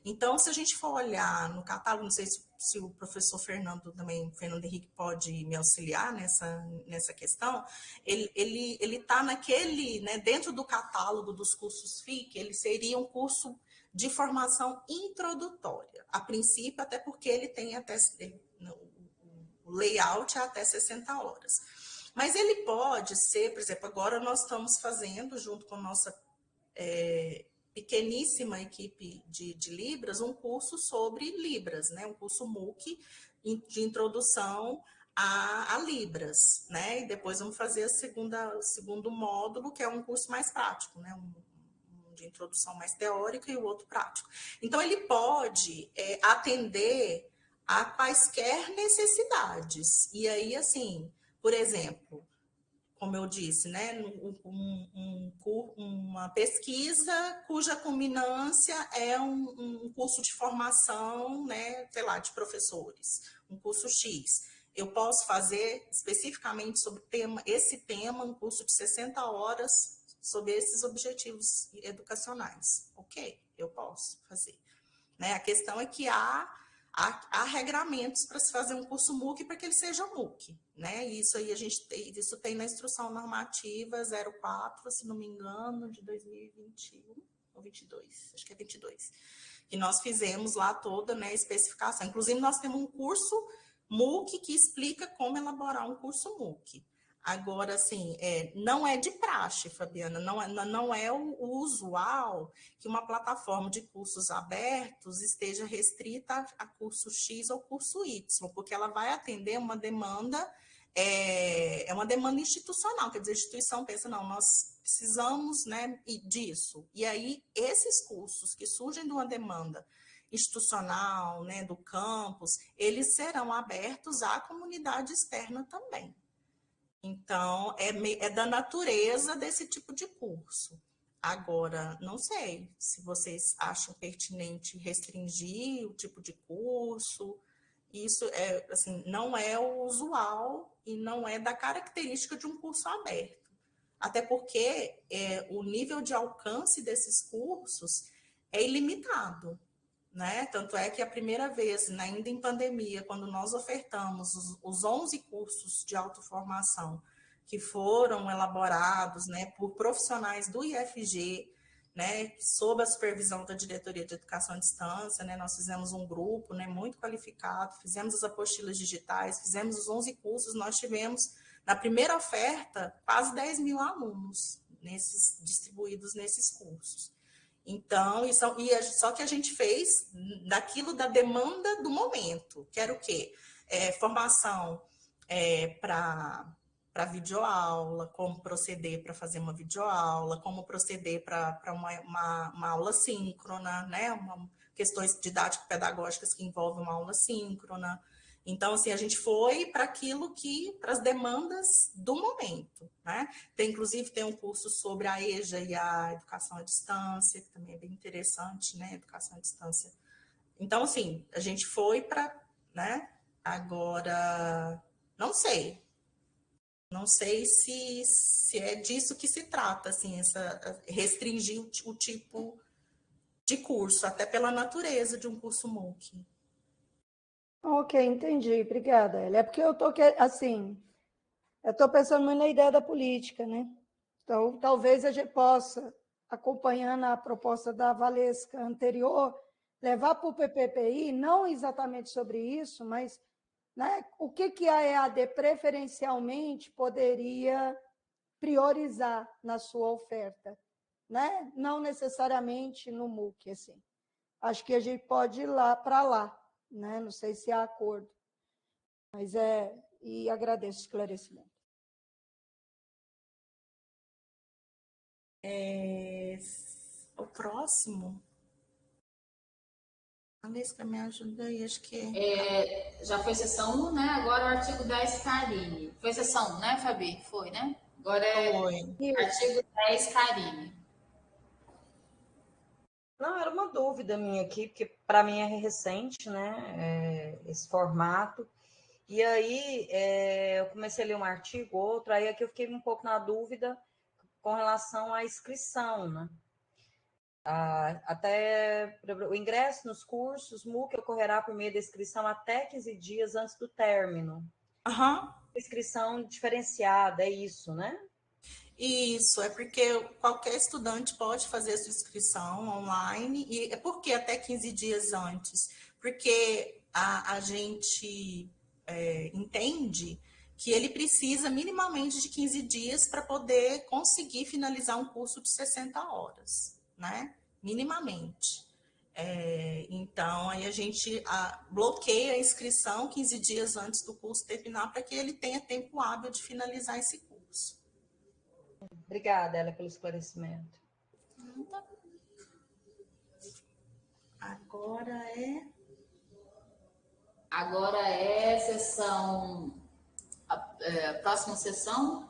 Então, se a gente for olhar no catálogo, não sei se o professor Fernando Fernando Henrique pode me auxiliar nessa questão, ele está naquele, né, dentro do catálogo dos cursos FIC, ele seria um curso de formação introdutória, a princípio, até porque ele tem o layout é até 60 horas. Mas ele pode ser, por exemplo, agora nós estamos fazendo, junto com a nossa pequeníssima equipe de Libras, um curso sobre Libras, né? Um curso MOOC de introdução a Libras, né? E depois vamos fazer o segundo módulo, que é um curso mais prático, né? De introdução mais teórica e o outro prático. Então, ele pode atender a quaisquer necessidades. E aí, assim, por exemplo, como eu disse, né, uma pesquisa cuja culminância é um curso de formação, né, sei lá, de professores, um curso X. Eu posso fazer especificamente sobre esse tema, um curso de 60 horas sobre esses objetivos educacionais. Ok, eu posso fazer. Né? A questão é que há regramentos para se fazer um curso MOOC para que ele seja MOOC. Né? E isso aí isso tem na instrução normativa 04, se não me engano, de 2021 ou 22, acho que é 22, que nós fizemos lá toda, né, a especificação. Inclusive, nós temos um curso MOOC que explica como elaborar um curso MOOC. Agora, assim, não é de praxe, Fabiana, não é o usual que uma plataforma de cursos abertos esteja restrita a curso X ou curso Y, porque ela vai atender uma demanda, uma demanda institucional, quer dizer, a instituição pensa, não, nós precisamos, né, disso. E aí, esses cursos que surgem de uma demanda institucional, né, do campus, eles serão abertos à comunidade externa também. Então, é da natureza desse tipo de curso. Agora, não sei se vocês acham pertinente restringir o tipo de curso. Isso assim, não é o usual e não é da característica de um curso aberto. Até porque o nível de alcance desses cursos é ilimitado. Né? Tanto é que a primeira vez, ainda em pandemia, quando nós ofertamos os 11 cursos de autoformação que foram elaborados, né, por profissionais do IFG, né, sob a supervisão da Diretoria de Educação à Distância, né, nós fizemos um grupo, né, muito qualificado, fizemos as apostilas digitais, fizemos os 11 cursos, nós tivemos, na primeira oferta, quase 10 mil alunos distribuídos nesses cursos. Então, só que a gente fez daquilo da demanda do momento, que era o quê? Formação para videoaula, como proceder para fazer uma videoaula, como proceder para uma aula síncrona, né? Questões didático-pedagógicas que envolvem uma aula síncrona. Então, assim, a gente foi para para as demandas do momento, né? Inclusive, tem um curso sobre a EJA e a educação à distância, que também é bem interessante, né? Educação à distância. Então, assim, a gente foi para, né? Agora, não sei se é disso que se trata, assim, restringir o tipo de curso, até pela natureza de um curso MOOC. Ok, entendi. Obrigada, Elia. É porque eu estou, assim, Eu estou pensando muito na ideia da política, né? Então, talvez a gente possa, acompanhando a proposta da Valesca anterior, levar para o PPPI, não exatamente sobre isso, mas, né, o que a EAD preferencialmente poderia priorizar na sua oferta, né? Não necessariamente no MOOC, assim. Acho que a gente pode ir lá para lá, né? Não sei se há acordo, mas e agradeço o esclarecimento. O próximo. Valesca, me ajuda aí, acho que Já foi sessão 1, né? Agora o artigo 10, Karine. Foi sessão 1, né, Fabi? Foi, né? Agora foi. Artigo 10, Karine. Não, era uma dúvida minha aqui, porque para mim é recente, né, esse formato. E aí eu comecei a ler um artigo, outro, aí aqui eu fiquei um pouco na dúvida com relação à inscrição, né? Até o ingresso nos cursos MOOC ocorrerá por meio da inscrição até 15 dias antes do término. Inscrição diferenciada, é isso, né? Isso, é porque qualquer estudante pode fazer a sua inscrição online, e é porque até 15 dias antes, porque a gente entende que ele precisa minimamente de 15 dias para poder conseguir finalizar um curso de 60 horas, né? Minimamente. Então, aí a gente bloqueia a inscrição 15 dias antes do curso terminar para que ele tenha tempo hábil de finalizar esse curso. Obrigada, Ela, pelo esclarecimento. Agora é sessão... próxima sessão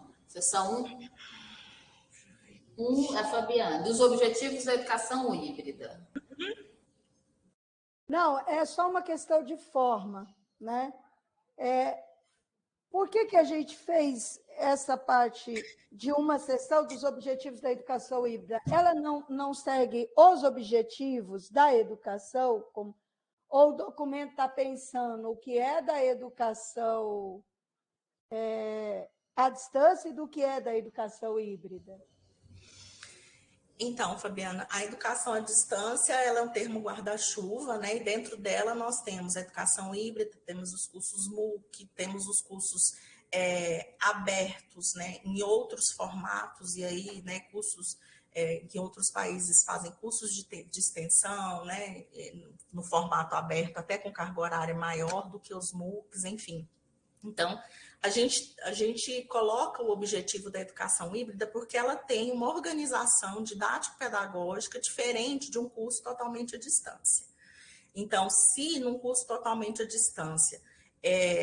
1 é Fabiana, dos objetivos da educação híbrida. Não, é só uma questão de forma, né? Por que a gente fez essa parte de uma sessão dos objetivos da educação híbrida? Ela não segue os objetivos da educação, ou o documento está pensando o que é da educação à distância e do que é da educação híbrida? Então, Fabiana, a educação à distância ela é um termo guarda-chuva, né? E dentro dela nós temos a educação híbrida, temos os cursos MOOC, temos os cursos abertos, né? Em outros formatos, e aí, né, cursos que outros países fazem cursos de extensão, né? No formato aberto, até com carga horária maior do que os MOOCs, enfim. Então, a gente coloca o objetivo da educação híbrida porque ela tem uma organização didático-pedagógica diferente de um curso totalmente à distância. Então, se num curso totalmente à distância,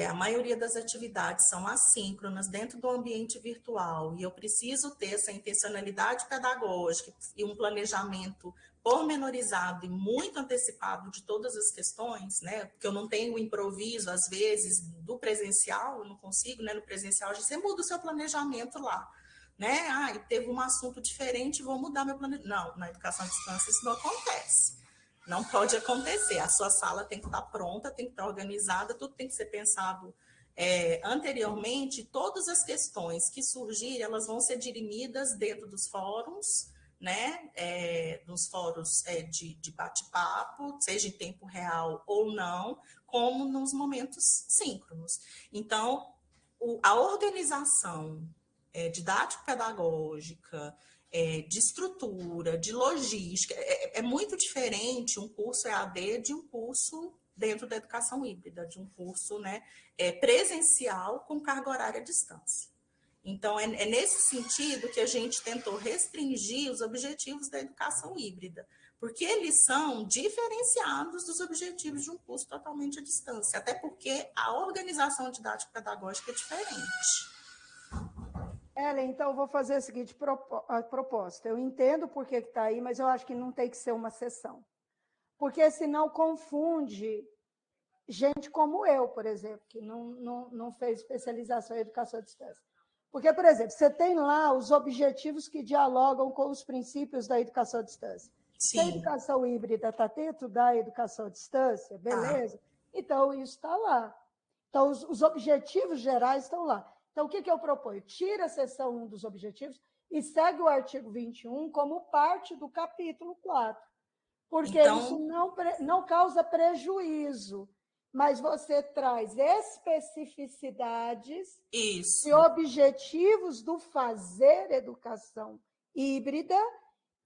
a maioria das atividades são assíncronas dentro do ambiente virtual e eu preciso ter essa intencionalidade pedagógica e um planejamento pormenorizado e muito antecipado de todas as questões, né? Porque eu não tenho o improviso, às vezes, do presencial, eu não consigo, né? No presencial, você muda o seu planejamento lá, né? E teve um assunto diferente, vou mudar meu planejamento. Não, na educação à distância isso não acontece. Não pode acontecer. A sua sala tem que estar pronta, tem que estar organizada, tudo tem que ser pensado anteriormente. Todas as questões que surgirem, elas vão ser dirimidas dentro dos fóruns, né? Nos fóruns de bate-papo, seja em tempo real ou não, como nos momentos síncronos. Então, a organização didático-pedagógica, de estrutura, de logística, é muito diferente um curso EAD de um curso dentro da educação híbrida, de um curso, né, presencial com carga horária à distância. Então, é nesse sentido que a gente tentou restringir os objetivos da educação híbrida, porque eles são diferenciados dos objetivos de um curso totalmente à distância, até porque a organização didático-pedagógica é diferente. Ellen, então eu vou fazer a seguinte proposta. Eu entendo por que está aí, mas eu acho que não tem que ser uma sessão. Porque senão confunde gente como eu, por exemplo, que não fez especialização em educação à distância. Porque, por exemplo, você tem lá os objetivos que dialogam com os princípios da educação à distância. Sim. Se a educação híbrida está dentro da educação à distância, beleza? Então, isso está lá. Então, os objetivos gerais estão lá. Então, o que eu proponho? Tira a seção 1 dos objetivos e segue o artigo 21 como parte do capítulo 4, porque isso não causa prejuízo, mas você traz especificidades e objetivos do fazer educação híbrida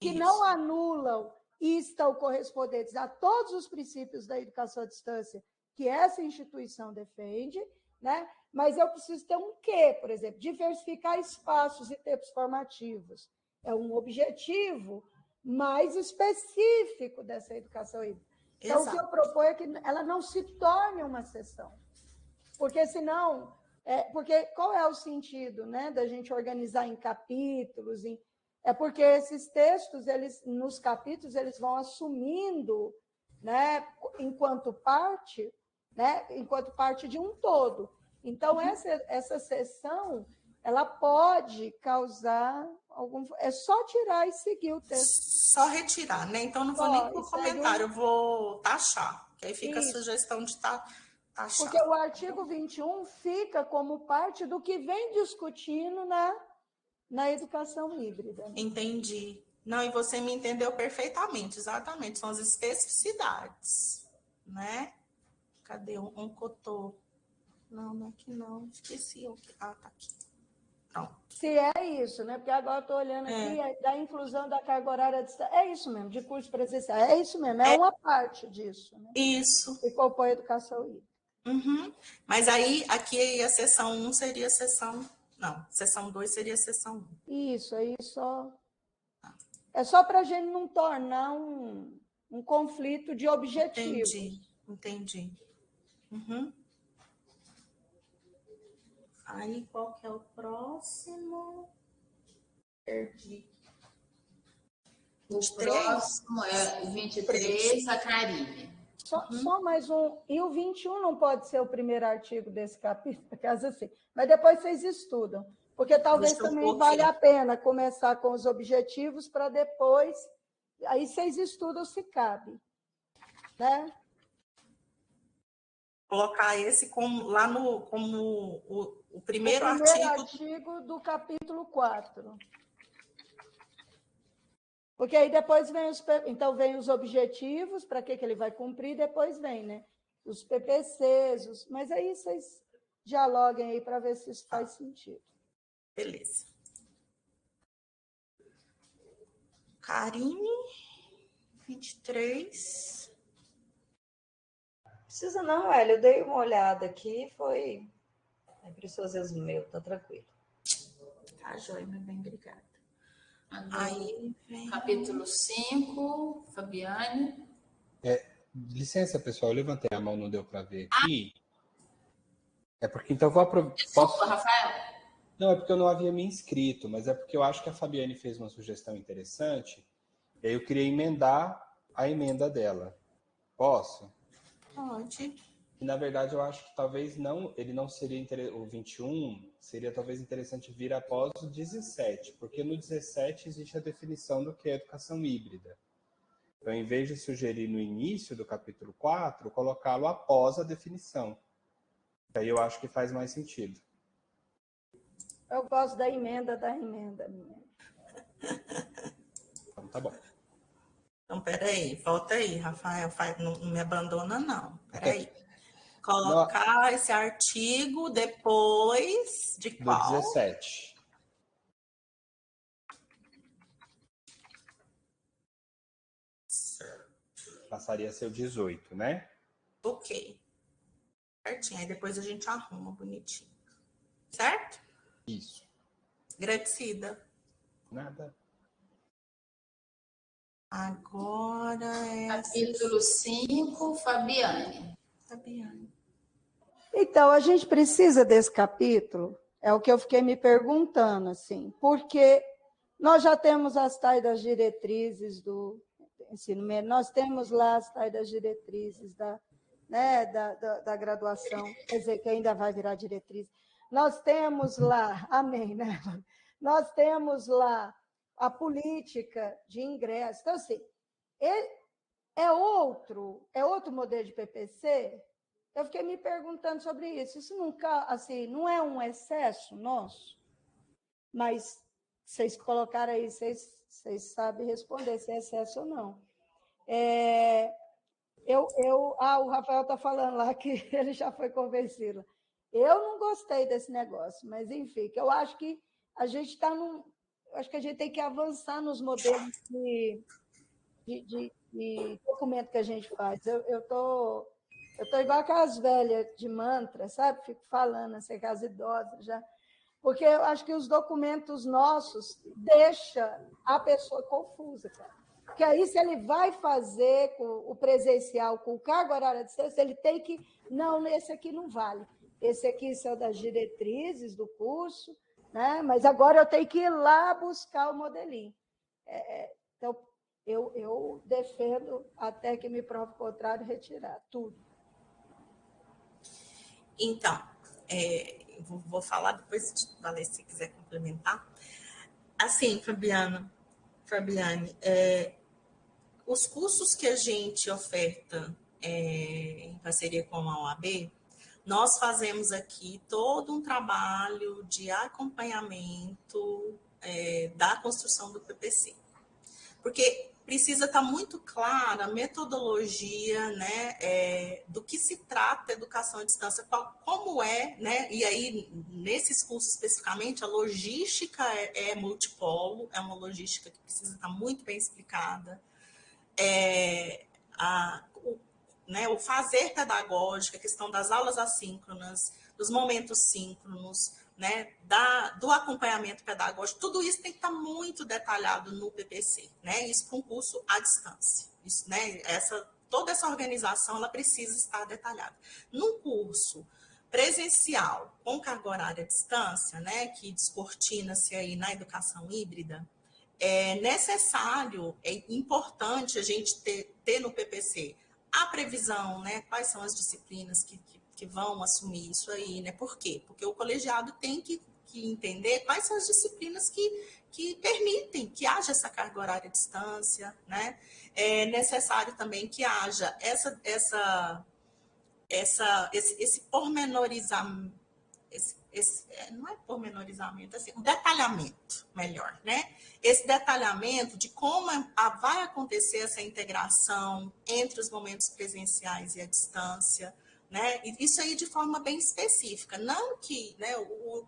que não anulam e estão correspondentes a todos os princípios da educação à distância que essa instituição defende, né? Mas eu preciso ter um quê, por exemplo, diversificar espaços e tempos formativos. É um objetivo mais específico dessa educação híbrida. Então, o que eu proponho é que ela não se torne uma sessão, porque senão... porque qual é o sentido, né, da gente organizar em capítulos? É porque esses textos, nos capítulos, eles vão assumindo, né, enquanto parte de um todo. Então, essa sessão, ela pode causar algum... É só tirar e seguir o texto. Só retirar, né? Então, não vou nem por comentário, eu vou taxar, que aí fica a sugestão de taxar. Porque o artigo 21 fica como parte do que vem discutindo na educação híbrida. Né? Entendi. Não, e você me entendeu perfeitamente, exatamente. São as especificidades, né? Cadê um cotô? Não, aqui não. Esqueci. Tá aqui. Pronto. Se é isso, né? Porque agora eu estou olhando aqui, da inclusão da carga horária, é isso mesmo, de curso presencial, é isso mesmo, é uma parte disso. Né? Isso. E compõe a educação híbrida. Uhum. Mas aí, aqui a seção 1 seria a seção... Não, seção 2 seria a seção 1. Isso, aí só... É só para a gente não tornar um conflito de objetivos. Entendi. Uhum. Aí, qual que é o próximo? Perdi. O próximo é o 23, a Karine. Só mais um. E o 21 não pode ser o primeiro artigo desse capítulo, caso assim. Mas depois vocês estudam. Porque talvez também valha a pena começar com os objetivos para depois... Aí vocês estudam se cabe. Né? Colocar esse como o primeiro artigo do capítulo 4. Porque aí depois vem os objetivos, para que ele vai cumprir, depois vem, né? Os PPCs, mas aí vocês dialoguem aí para ver se isso faz sentido. Beleza. Karine, 23. Precisa não, Hélio. Eu dei uma olhada aqui, foi preciosismo meu, tá tranquilo. Tá, joia, meu bem, obrigada. Aí vem... Capítulo 5, Fabiane. Licença, pessoal, eu levantei a mão, não deu para ver aqui. É porque então vou aproveitar. Desculpa, Rafael. Não, é porque eu não havia me inscrito, mas é porque eu acho que a Fabiane fez uma sugestão interessante. E aí eu queria emendar a emenda dela. Posso? Pode. E, na verdade, eu acho que talvez ele não seria o 21, seria talvez interessante vir após o 17, porque no 17 existe a definição do que é educação híbrida. Então, em vez de sugerir no início do capítulo 4, colocá-lo após a definição. Aí eu acho que faz mais sentido. Eu gosto da emenda. Então, tá bom. Então, peraí, volta aí, Rafael, não me abandona, não. Peraí. Colocar esse artigo depois de qual? Do 17. Passaria a ser o 18, né? Ok. Certinho. Aí depois a gente arruma bonitinho. Certo? Isso. Agradecida. Nada. Agora é... Capítulo 5, Fabiane. Então, a gente precisa desse capítulo, é o que eu fiquei me perguntando, assim, porque nós já temos as tais das diretrizes do ensino médio, nós temos lá as tais das diretrizes da graduação, quer dizer, que ainda vai virar diretriz. Nós temos lá, amém, né? Nós temos lá a política de ingresso. Então, assim, é outro modelo de PPC? Eu fiquei me perguntando sobre isso. Isso nunca, assim, não é um excesso nosso? Mas vocês colocaram aí, vocês sabem responder se é excesso ou não. O Rafael está falando lá que ele já foi convencido. Eu não gostei desse negócio, mas enfim, que eu acho que a gente está num. Acho que a gente tem que avançar nos modelos de documento que a gente faz. Eu tô igual aquelas velhas de mantra, sabe? Fico falando, assim, com as idosas já. Porque eu acho que os documentos nossos deixam a pessoa confusa, cara. Porque aí, se ele vai fazer com o presencial, com carga horária de distância, ele tem que... Não, esse aqui não vale. Esse aqui são das diretrizes do curso, né? Mas agora eu tenho que ir lá buscar o modelinho. Então, eu defendo, até que me prove o contrário, retirar tudo. Então, vou falar depois, Valência, se quiser complementar. Assim, Fabiane, os cursos que a gente oferta em parceria com a OAB, nós fazemos aqui todo um trabalho de acompanhamento da construção do PPC. Porque precisa estar muito clara a metodologia, né, do que se trata a educação à distância, como é, né, e aí nesses cursos especificamente a logística é multipolo, é uma logística que precisa estar muito bem explicada, o fazer pedagógico, a questão das aulas assíncronas, dos momentos síncronos, né, do acompanhamento pedagógico, tudo isso tem que estar muito detalhado no PPC, né, isso para um curso à distância. Isso, né, toda essa organização ela precisa estar detalhada. Num curso presencial com carga horária à distância, né, que descortina-se aí na educação híbrida, é necessário, é importante a gente ter no PPC a previsão, né, quais são as disciplinas que vão assumir isso aí, né? Por quê? Porque o colegiado tem que entender quais são as disciplinas que permitem que haja essa carga horária à distância, né? É necessário também que haja esse pormenorizamento, não é pormenorizamento, assim, um detalhamento melhor, né? Esse detalhamento de como vai acontecer essa integração entre os momentos presenciais e a distância, né? E isso aí de forma bem específica. Não que, né, o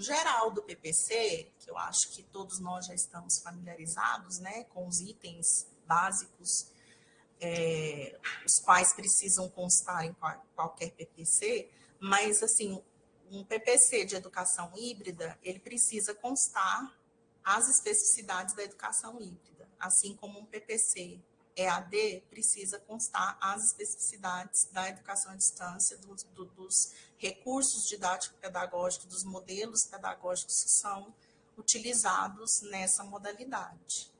geral do PPC, que eu acho que todos nós já estamos familiarizados, né, com os itens básicos, os quais precisam constar em qualquer PPC, mas, assim, um PPC de educação híbrida, ele precisa constar as especificidades da educação híbrida, assim como um PPC EAD precisa constar as especificidades da educação à distância, dos recursos didático-pedagógicos, dos modelos pedagógicos que são utilizados nessa modalidade.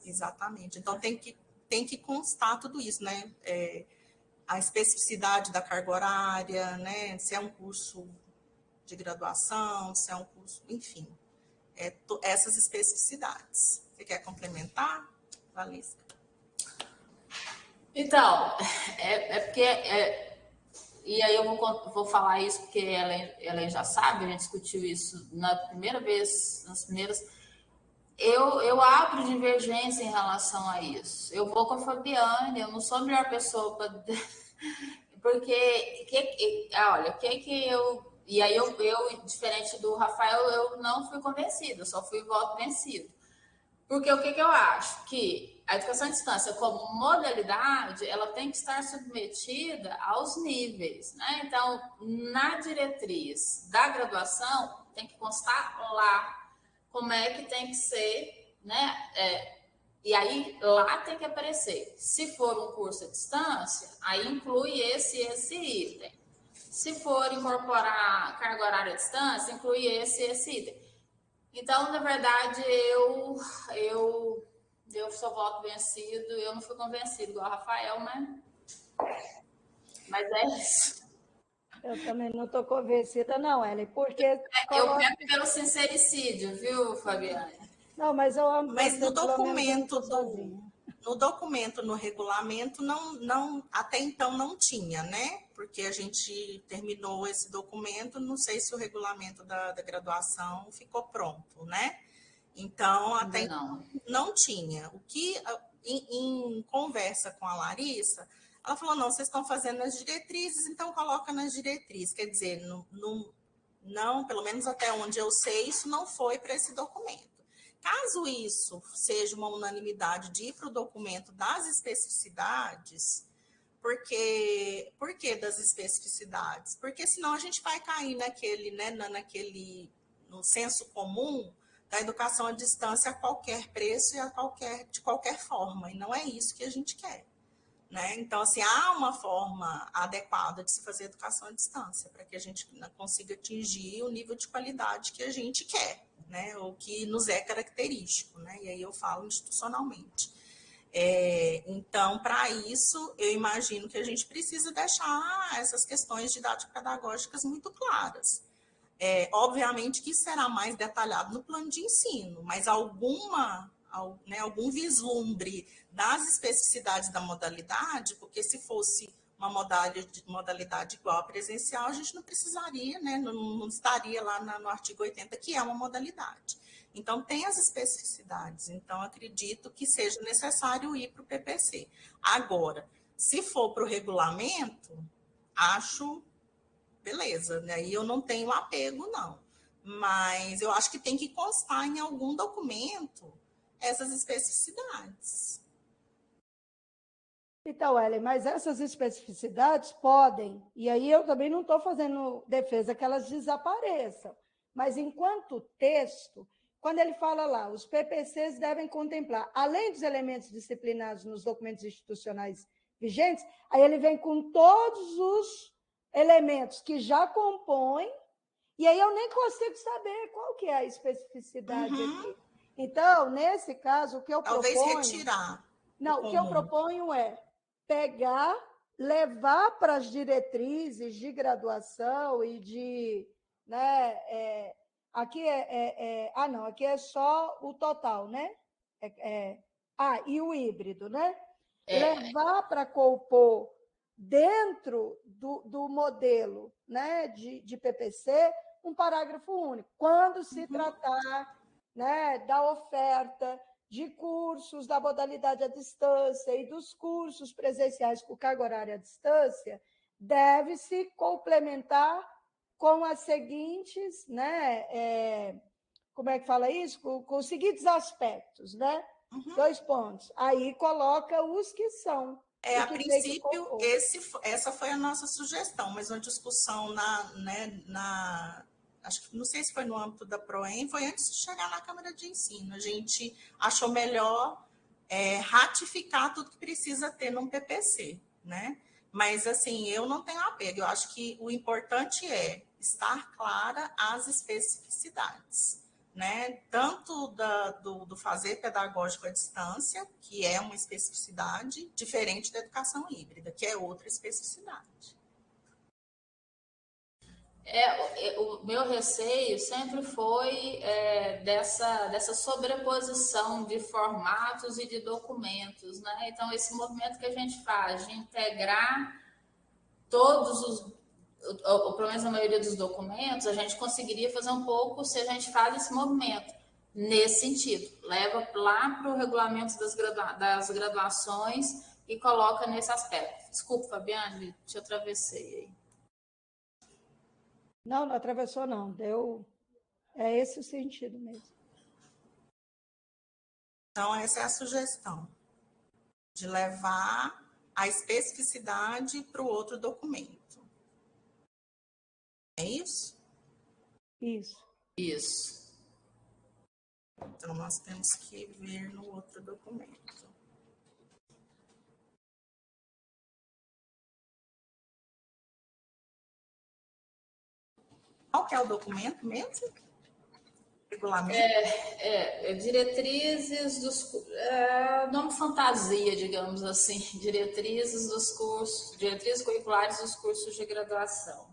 Exatamente. Então, tem que constar tudo isso, né? A especificidade da carga horária, né? Se é um curso de graduação, se é um curso, enfim, essas especificidades. Você quer complementar, Valesca? Então, porque e aí eu vou falar isso porque ela já sabe, a gente discutiu isso na primeira vez, nas primeiras. Eu abro divergência em relação a isso. Eu vou com a Fabiane, eu não sou a melhor pessoa para. Porque, olha, o que eu. E aí eu, diferente do Rafael, eu não fui convencida, eu só fui voto vencido. Porque o que eu acho? Que a educação à distância, como modalidade, ela tem que estar submetida aos níveis, né? Então, na diretriz da graduação, tem que constar lá como é que tem que ser, né? E aí, lá tem que aparecer. Se for um curso à distância, aí inclui esse item. Se for incorporar carga horária à distância, inclui esse item. Então, na verdade, eu sou voto vencido, eu não fui convencido igual o Rafael, mas é isso. Eu também não estou convencida, não, Ellen, porque... Eu pego pelo sincericídio, viu, Fabiane? Não, mas eu amo mas você, no documento sozinha. no documento, no regulamento, até então não tinha, né? Porque a gente terminou esse documento, não sei se o regulamento da graduação ficou pronto, né? Então, até então não tinha. O que, em conversa com a Larissa, ela falou, não, vocês estão fazendo as diretrizes, então coloca nas diretrizes. Quer dizer, não, pelo menos até onde eu sei, isso não foi para esse documento. Caso isso seja uma unanimidade de ir para o documento das especificidades, por que das especificidades? Porque senão a gente vai cair no senso comum da educação à distância a qualquer preço e de qualquer forma, e não é isso que a gente quer. Né? Então, assim, há uma forma adequada de se fazer educação à distância, para que a gente consiga atingir o nível de qualidade que a gente quer, né? O que nos é característico, né? E aí eu falo institucionalmente. Então, para isso, eu imagino que a gente precisa deixar essas questões didático-pedagógicas muito claras. Obviamente que isso será mais detalhado no plano de ensino, mas algum vislumbre das especificidades da modalidade, porque se fosse uma modalidade igual à presencial, a gente não precisaria, né, não estaria lá no artigo 80, que é uma modalidade. Então, tem as especificidades. Então, acredito que seja necessário ir para o PPC. Agora, se for para o regulamento, acho beleza, né? Aí eu não tenho apego, não. Mas eu acho que tem que constar em algum documento essas especificidades. Então, Ellen, mas essas especificidades podem, e aí eu também não estou fazendo defesa que elas desapareçam, mas enquanto texto, quando ele fala lá, os PPCs devem contemplar, além dos elementos disciplinares nos documentos institucionais vigentes, aí ele vem com todos os elementos que já compõem, e aí eu nem consigo saber qual que é a especificidade aqui. Então, nesse caso, o que eu Talvez proponho... retirar. Não, o que eu proponho é pegar, levar para as diretrizes de graduação e de... Né, aqui aqui é só o total, né? E o híbrido, né? Levar para compor dentro do modelo, né, de PPC um parágrafo único. Quando se tratar, né, da oferta de cursos da modalidade à distância e dos cursos presenciais com carga horária à distância, deve-se complementar com as seguintes, né, como é que fala isso? Com os seguintes aspectos, né? 2 pontos. Aí coloca os que são. A princípio, essa foi a nossa sugestão, mas uma discussão acho que não sei se foi no âmbito da PROEM, foi antes de chegar na Câmara de Ensino. A gente achou melhor ratificar tudo que precisa ter num PPC, né? Mas, assim, eu não tenho apego. Eu acho que o importante é estar clara as especificidades, né? Tanto do fazer pedagógico à distância, que é uma especificidade, diferente da educação híbrida, que é outra especificidade. O meu receio sempre foi dessa sobreposição de formatos e de documentos, né? Então, esse movimento que a gente faz de integrar ou pelo menos a maioria dos documentos, a gente conseguiria fazer um pouco se a gente faz esse movimento nesse sentido. Leva lá para o regulamento das graduações e coloca nesse aspecto. Desculpa, Fabiane, te atravessei aí. Não, não atravessou, não. É esse o sentido mesmo. Então, essa é a sugestão, de levar a especificidade para o outro documento. É isso? Isso. Então, nós temos que ver no outro documento. Qual que é o documento mesmo? Regulamento? Diretrizes dos... nome fantasia, digamos assim. Diretrizes dos cursos, diretrizes curriculares dos cursos de graduação.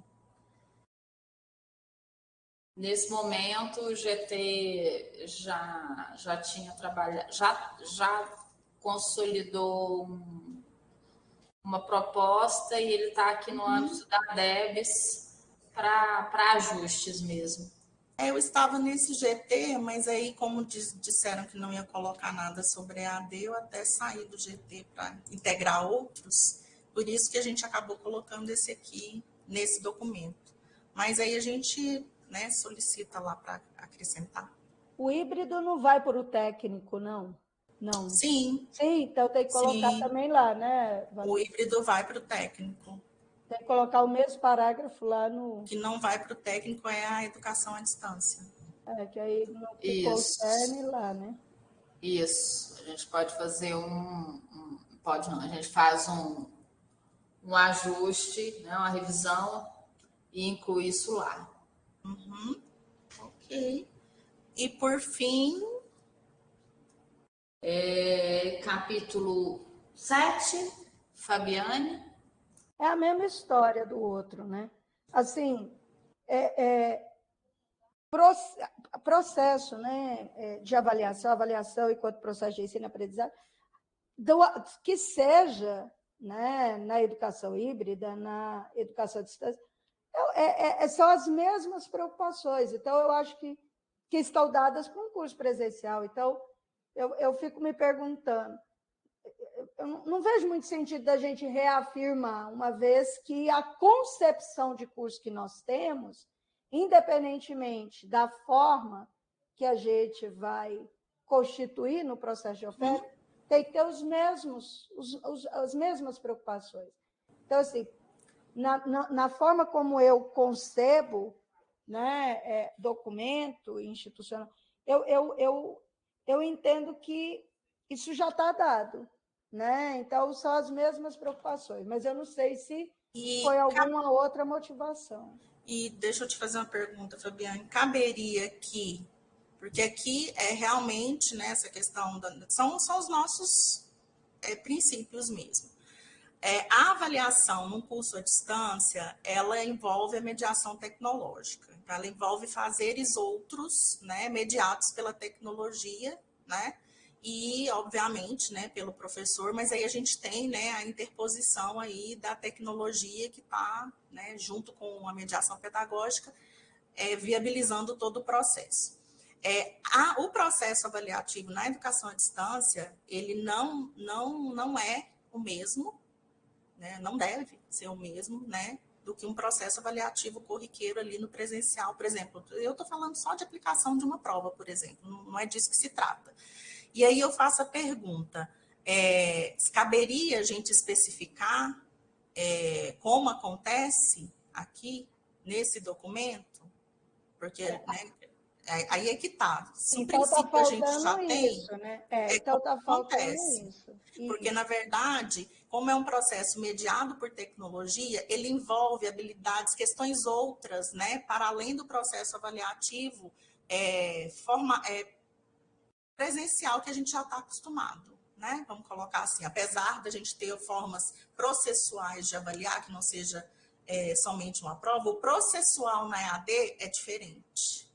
Nesse momento, o GT já tinha trabalhado, já consolidou uma proposta e ele está aqui no âmbito da DEBES para ajustes mesmo. Eu estava nesse GT, mas aí, como disseram que não ia colocar nada sobre EAD, eu até saí do GT para integrar outros, por isso que a gente acabou colocando esse aqui nesse documento. Mas aí a gente, né, solicita lá para acrescentar. O híbrido não vai para o técnico, não? Não. Sim. Sim, então tem que colocar também lá, né, Vanessa? O híbrido vai para o técnico. Tem que colocar o mesmo parágrafo lá no... O que não vai para o técnico é a educação à distância. Que aí não ficou o cerne lá, né? Isso. A gente pode fazer pode não, a gente faz um ajuste, né, uma revisão e inclui isso lá. Uhum. Ok. E por fim... capítulo 7, Fabiane. É a mesma história do outro, né? Assim, processo, né, de avaliação enquanto processo de ensino-aprendizagem, que seja, né, na educação híbrida, na educação à distância, são as mesmas preocupações. Então, eu acho que estão dadas para um curso presencial. Então, eu fico me perguntando, eu não vejo muito sentido da gente reafirmar, uma vez que a concepção de curso que nós temos, independentemente da forma que a gente vai constituir no processo de oferta, tem que ter as mesmas preocupações. Então, assim, na forma como eu concebo, né, documento institucional, eu entendo que isso já está dado, né? Então, são as mesmas preocupações, mas eu não sei se foi alguma outra motivação. E deixa eu te fazer uma pergunta, Fabiane. Caberia aqui, porque aqui é realmente, né, essa questão, são os nossos princípios mesmo. A avaliação num curso à distância, ela envolve a mediação tecnológica. Então, ela envolve fazeres outros, né, mediados pela tecnologia, né? E, obviamente, né, pelo professor, mas aí a gente tem, né, a interposição aí da tecnologia que está, né, junto com a mediação pedagógica, viabilizando todo o processo. O processo avaliativo na educação à distância, ele não é o mesmo, né, não deve ser o mesmo, né, do que um processo avaliativo corriqueiro ali no presencial, por exemplo. Eu estou falando só de aplicação de uma prova, por exemplo, não é disso que se trata. E aí eu faço a pergunta, caberia a gente especificar como acontece aqui nesse documento? Porque, né, aí é que está. Se então, o princípio a gente já isso, tem, né? Então está faltando isso. Porque, na verdade, como é um processo mediado por tecnologia, ele envolve habilidades, questões outras, né, para além do processo avaliativo, presencial que a gente já está acostumado, né? Vamos colocar assim, apesar da gente ter formas processuais de avaliar, que não seja somente uma prova, o processual na EAD é diferente.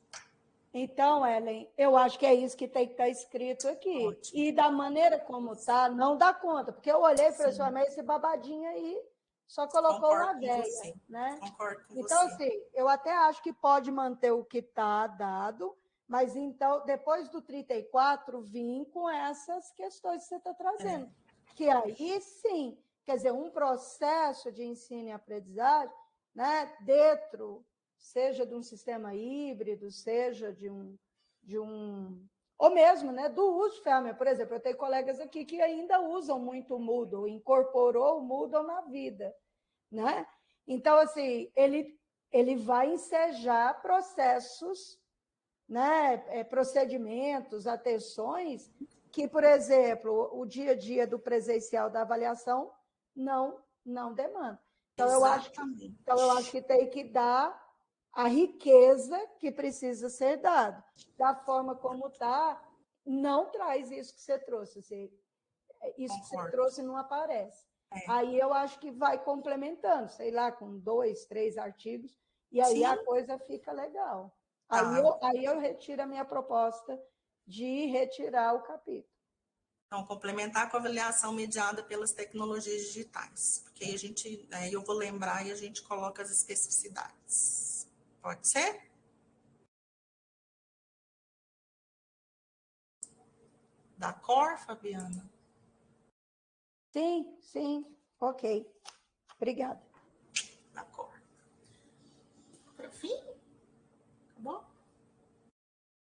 Então, Ellen, eu acho que é isso que tem que estar escrito aqui. Ótimo. E da maneira como está, não dá conta. Porque eu olhei e falei assim, mas esse babadinho aí só colocou uma véia, né? Concordo com então, você. Assim, eu até acho que pode manter o que está dado, mas então, depois do 34, vim com essas questões que você está trazendo. Que aí sim, quer dizer, um processo de ensino e aprendizagem, né, dentro, seja de um sistema híbrido, seja de um ou mesmo, né, do uso de ferramenta. Por exemplo, eu tenho colegas aqui que ainda usam muito o Moodle, incorporou o Moodle na vida, né? Então, assim, ele vai ensejar processos, né, procedimentos, atenções que, por exemplo, o dia a dia do presencial da avaliação não demanda. Então, eu acho que tem que dar a riqueza que precisa ser dada. Da forma como está, não traz isso que você trouxe. Isso que você trouxe não aparece. Aí eu acho que vai complementando, sei lá, com 2, 3 artigos, e aí Sim. a coisa fica legal. Aí eu retiro a minha proposta de retirar o capítulo. Então, complementar com a avaliação mediada pelas tecnologias digitais. Porque aí a gente, eu vou lembrar e a gente coloca as especificidades. Pode ser? Da cor, Fabiana? Sim, sim. Ok. Obrigada. Da cor. Para fim? Acabou?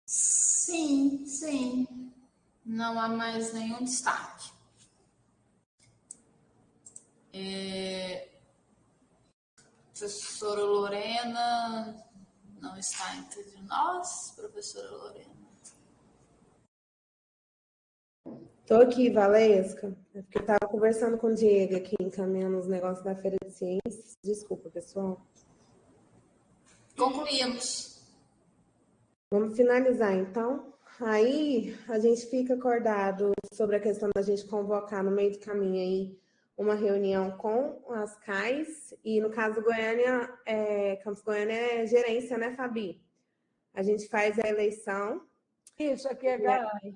Sim, sim. Não há mais nenhum destaque. Professora Lorena não está entre nós, professora Lorena. Estou aqui, Valesca. É porque eu estava conversando com o Diego aqui, encaminhando os negócios da Feira de Ciências. Desculpa, pessoal. Concluímos. Vamos finalizar, então. Aí a gente fica acordado sobre a questão da gente convocar no meio do caminho aí uma reunião com as CAIs, e no caso do Goiânia, Campus Goiânia é gerência, né, Fabi? A gente faz a eleição. Isso aqui é GAI.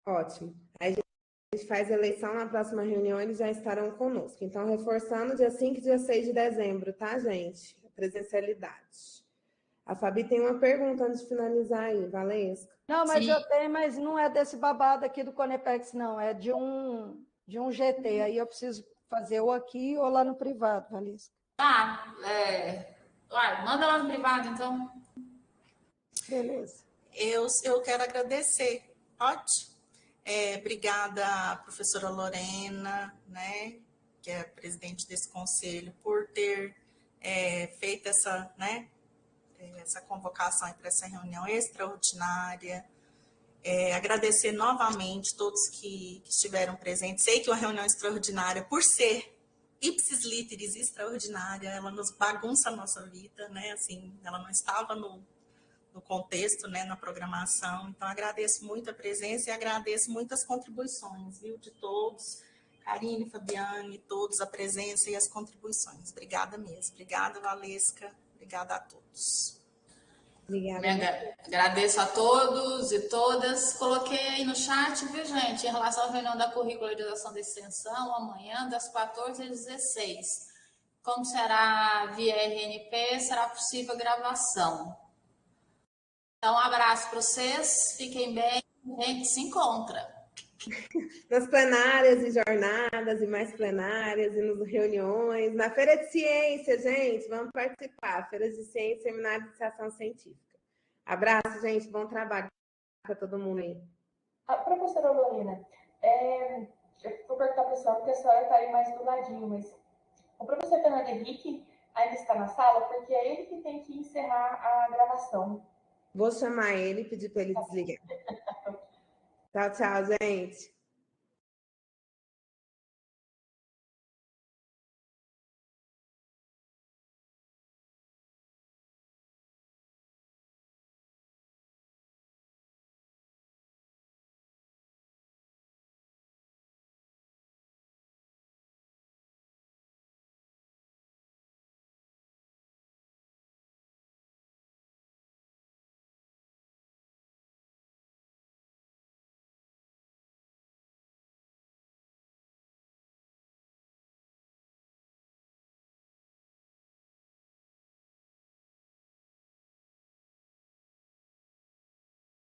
Ótimo. Aí a gente faz a eleição, na próxima reunião eles já estarão conosco. Então, reforçando, dia 5 e dia 6 de dezembro, tá, gente? Presencialidade. A Fabi tem uma pergunta antes de finalizar aí, Valesca. Não, mas Sim. eu tenho, mas não é desse babado aqui do Conepex, não. É de um GT. Aí eu preciso fazer ou aqui ou lá no privado, Valesca. Tá, manda lá no privado, então. Beleza. Eu quero agradecer. Pode? Obrigada, professora Lorena, né, que é presidente desse conselho, por ter feito essa, né, essa convocação para essa reunião extraordinária. Agradecer novamente todos que estiveram presentes. Sei que uma reunião extraordinária, por ser ipsis literis extraordinária, ela nos bagunça a nossa vida, né? Assim, ela não estava no contexto, né, na programação. Então, agradeço muito a presença e agradeço muitas contribuições, viu, de todos. Karine, Fabiane, todos, a presença e as contribuições. Obrigada mesmo. Obrigada, Valesca. Obrigada a todos. Obrigada. Agradeço a todos e todas. Coloquei aí no chat, viu, gente, em relação à reunião da curricularização da extensão, amanhã, das 14 às 16. Como será via RNP, será possível a gravação. Então, um abraço para vocês, fiquem bem, a gente se encontra. Nas plenárias e jornadas, e mais plenárias, e nas reuniões, na Feira de Ciência, gente, vamos participar. Feira de Ciência, Seminário de Iniciação Científica. Abraço, gente, bom trabalho para todo mundo aí. Professora Lorena, eu vou perguntar para a senhora, porque a senhora está aí mais do ladinho, mas o professor Fernando Henrique ainda está na sala, porque é ele que tem que encerrar a gravação. Vou chamar ele e pedir para ele desligar. Tchau, tchau, gente.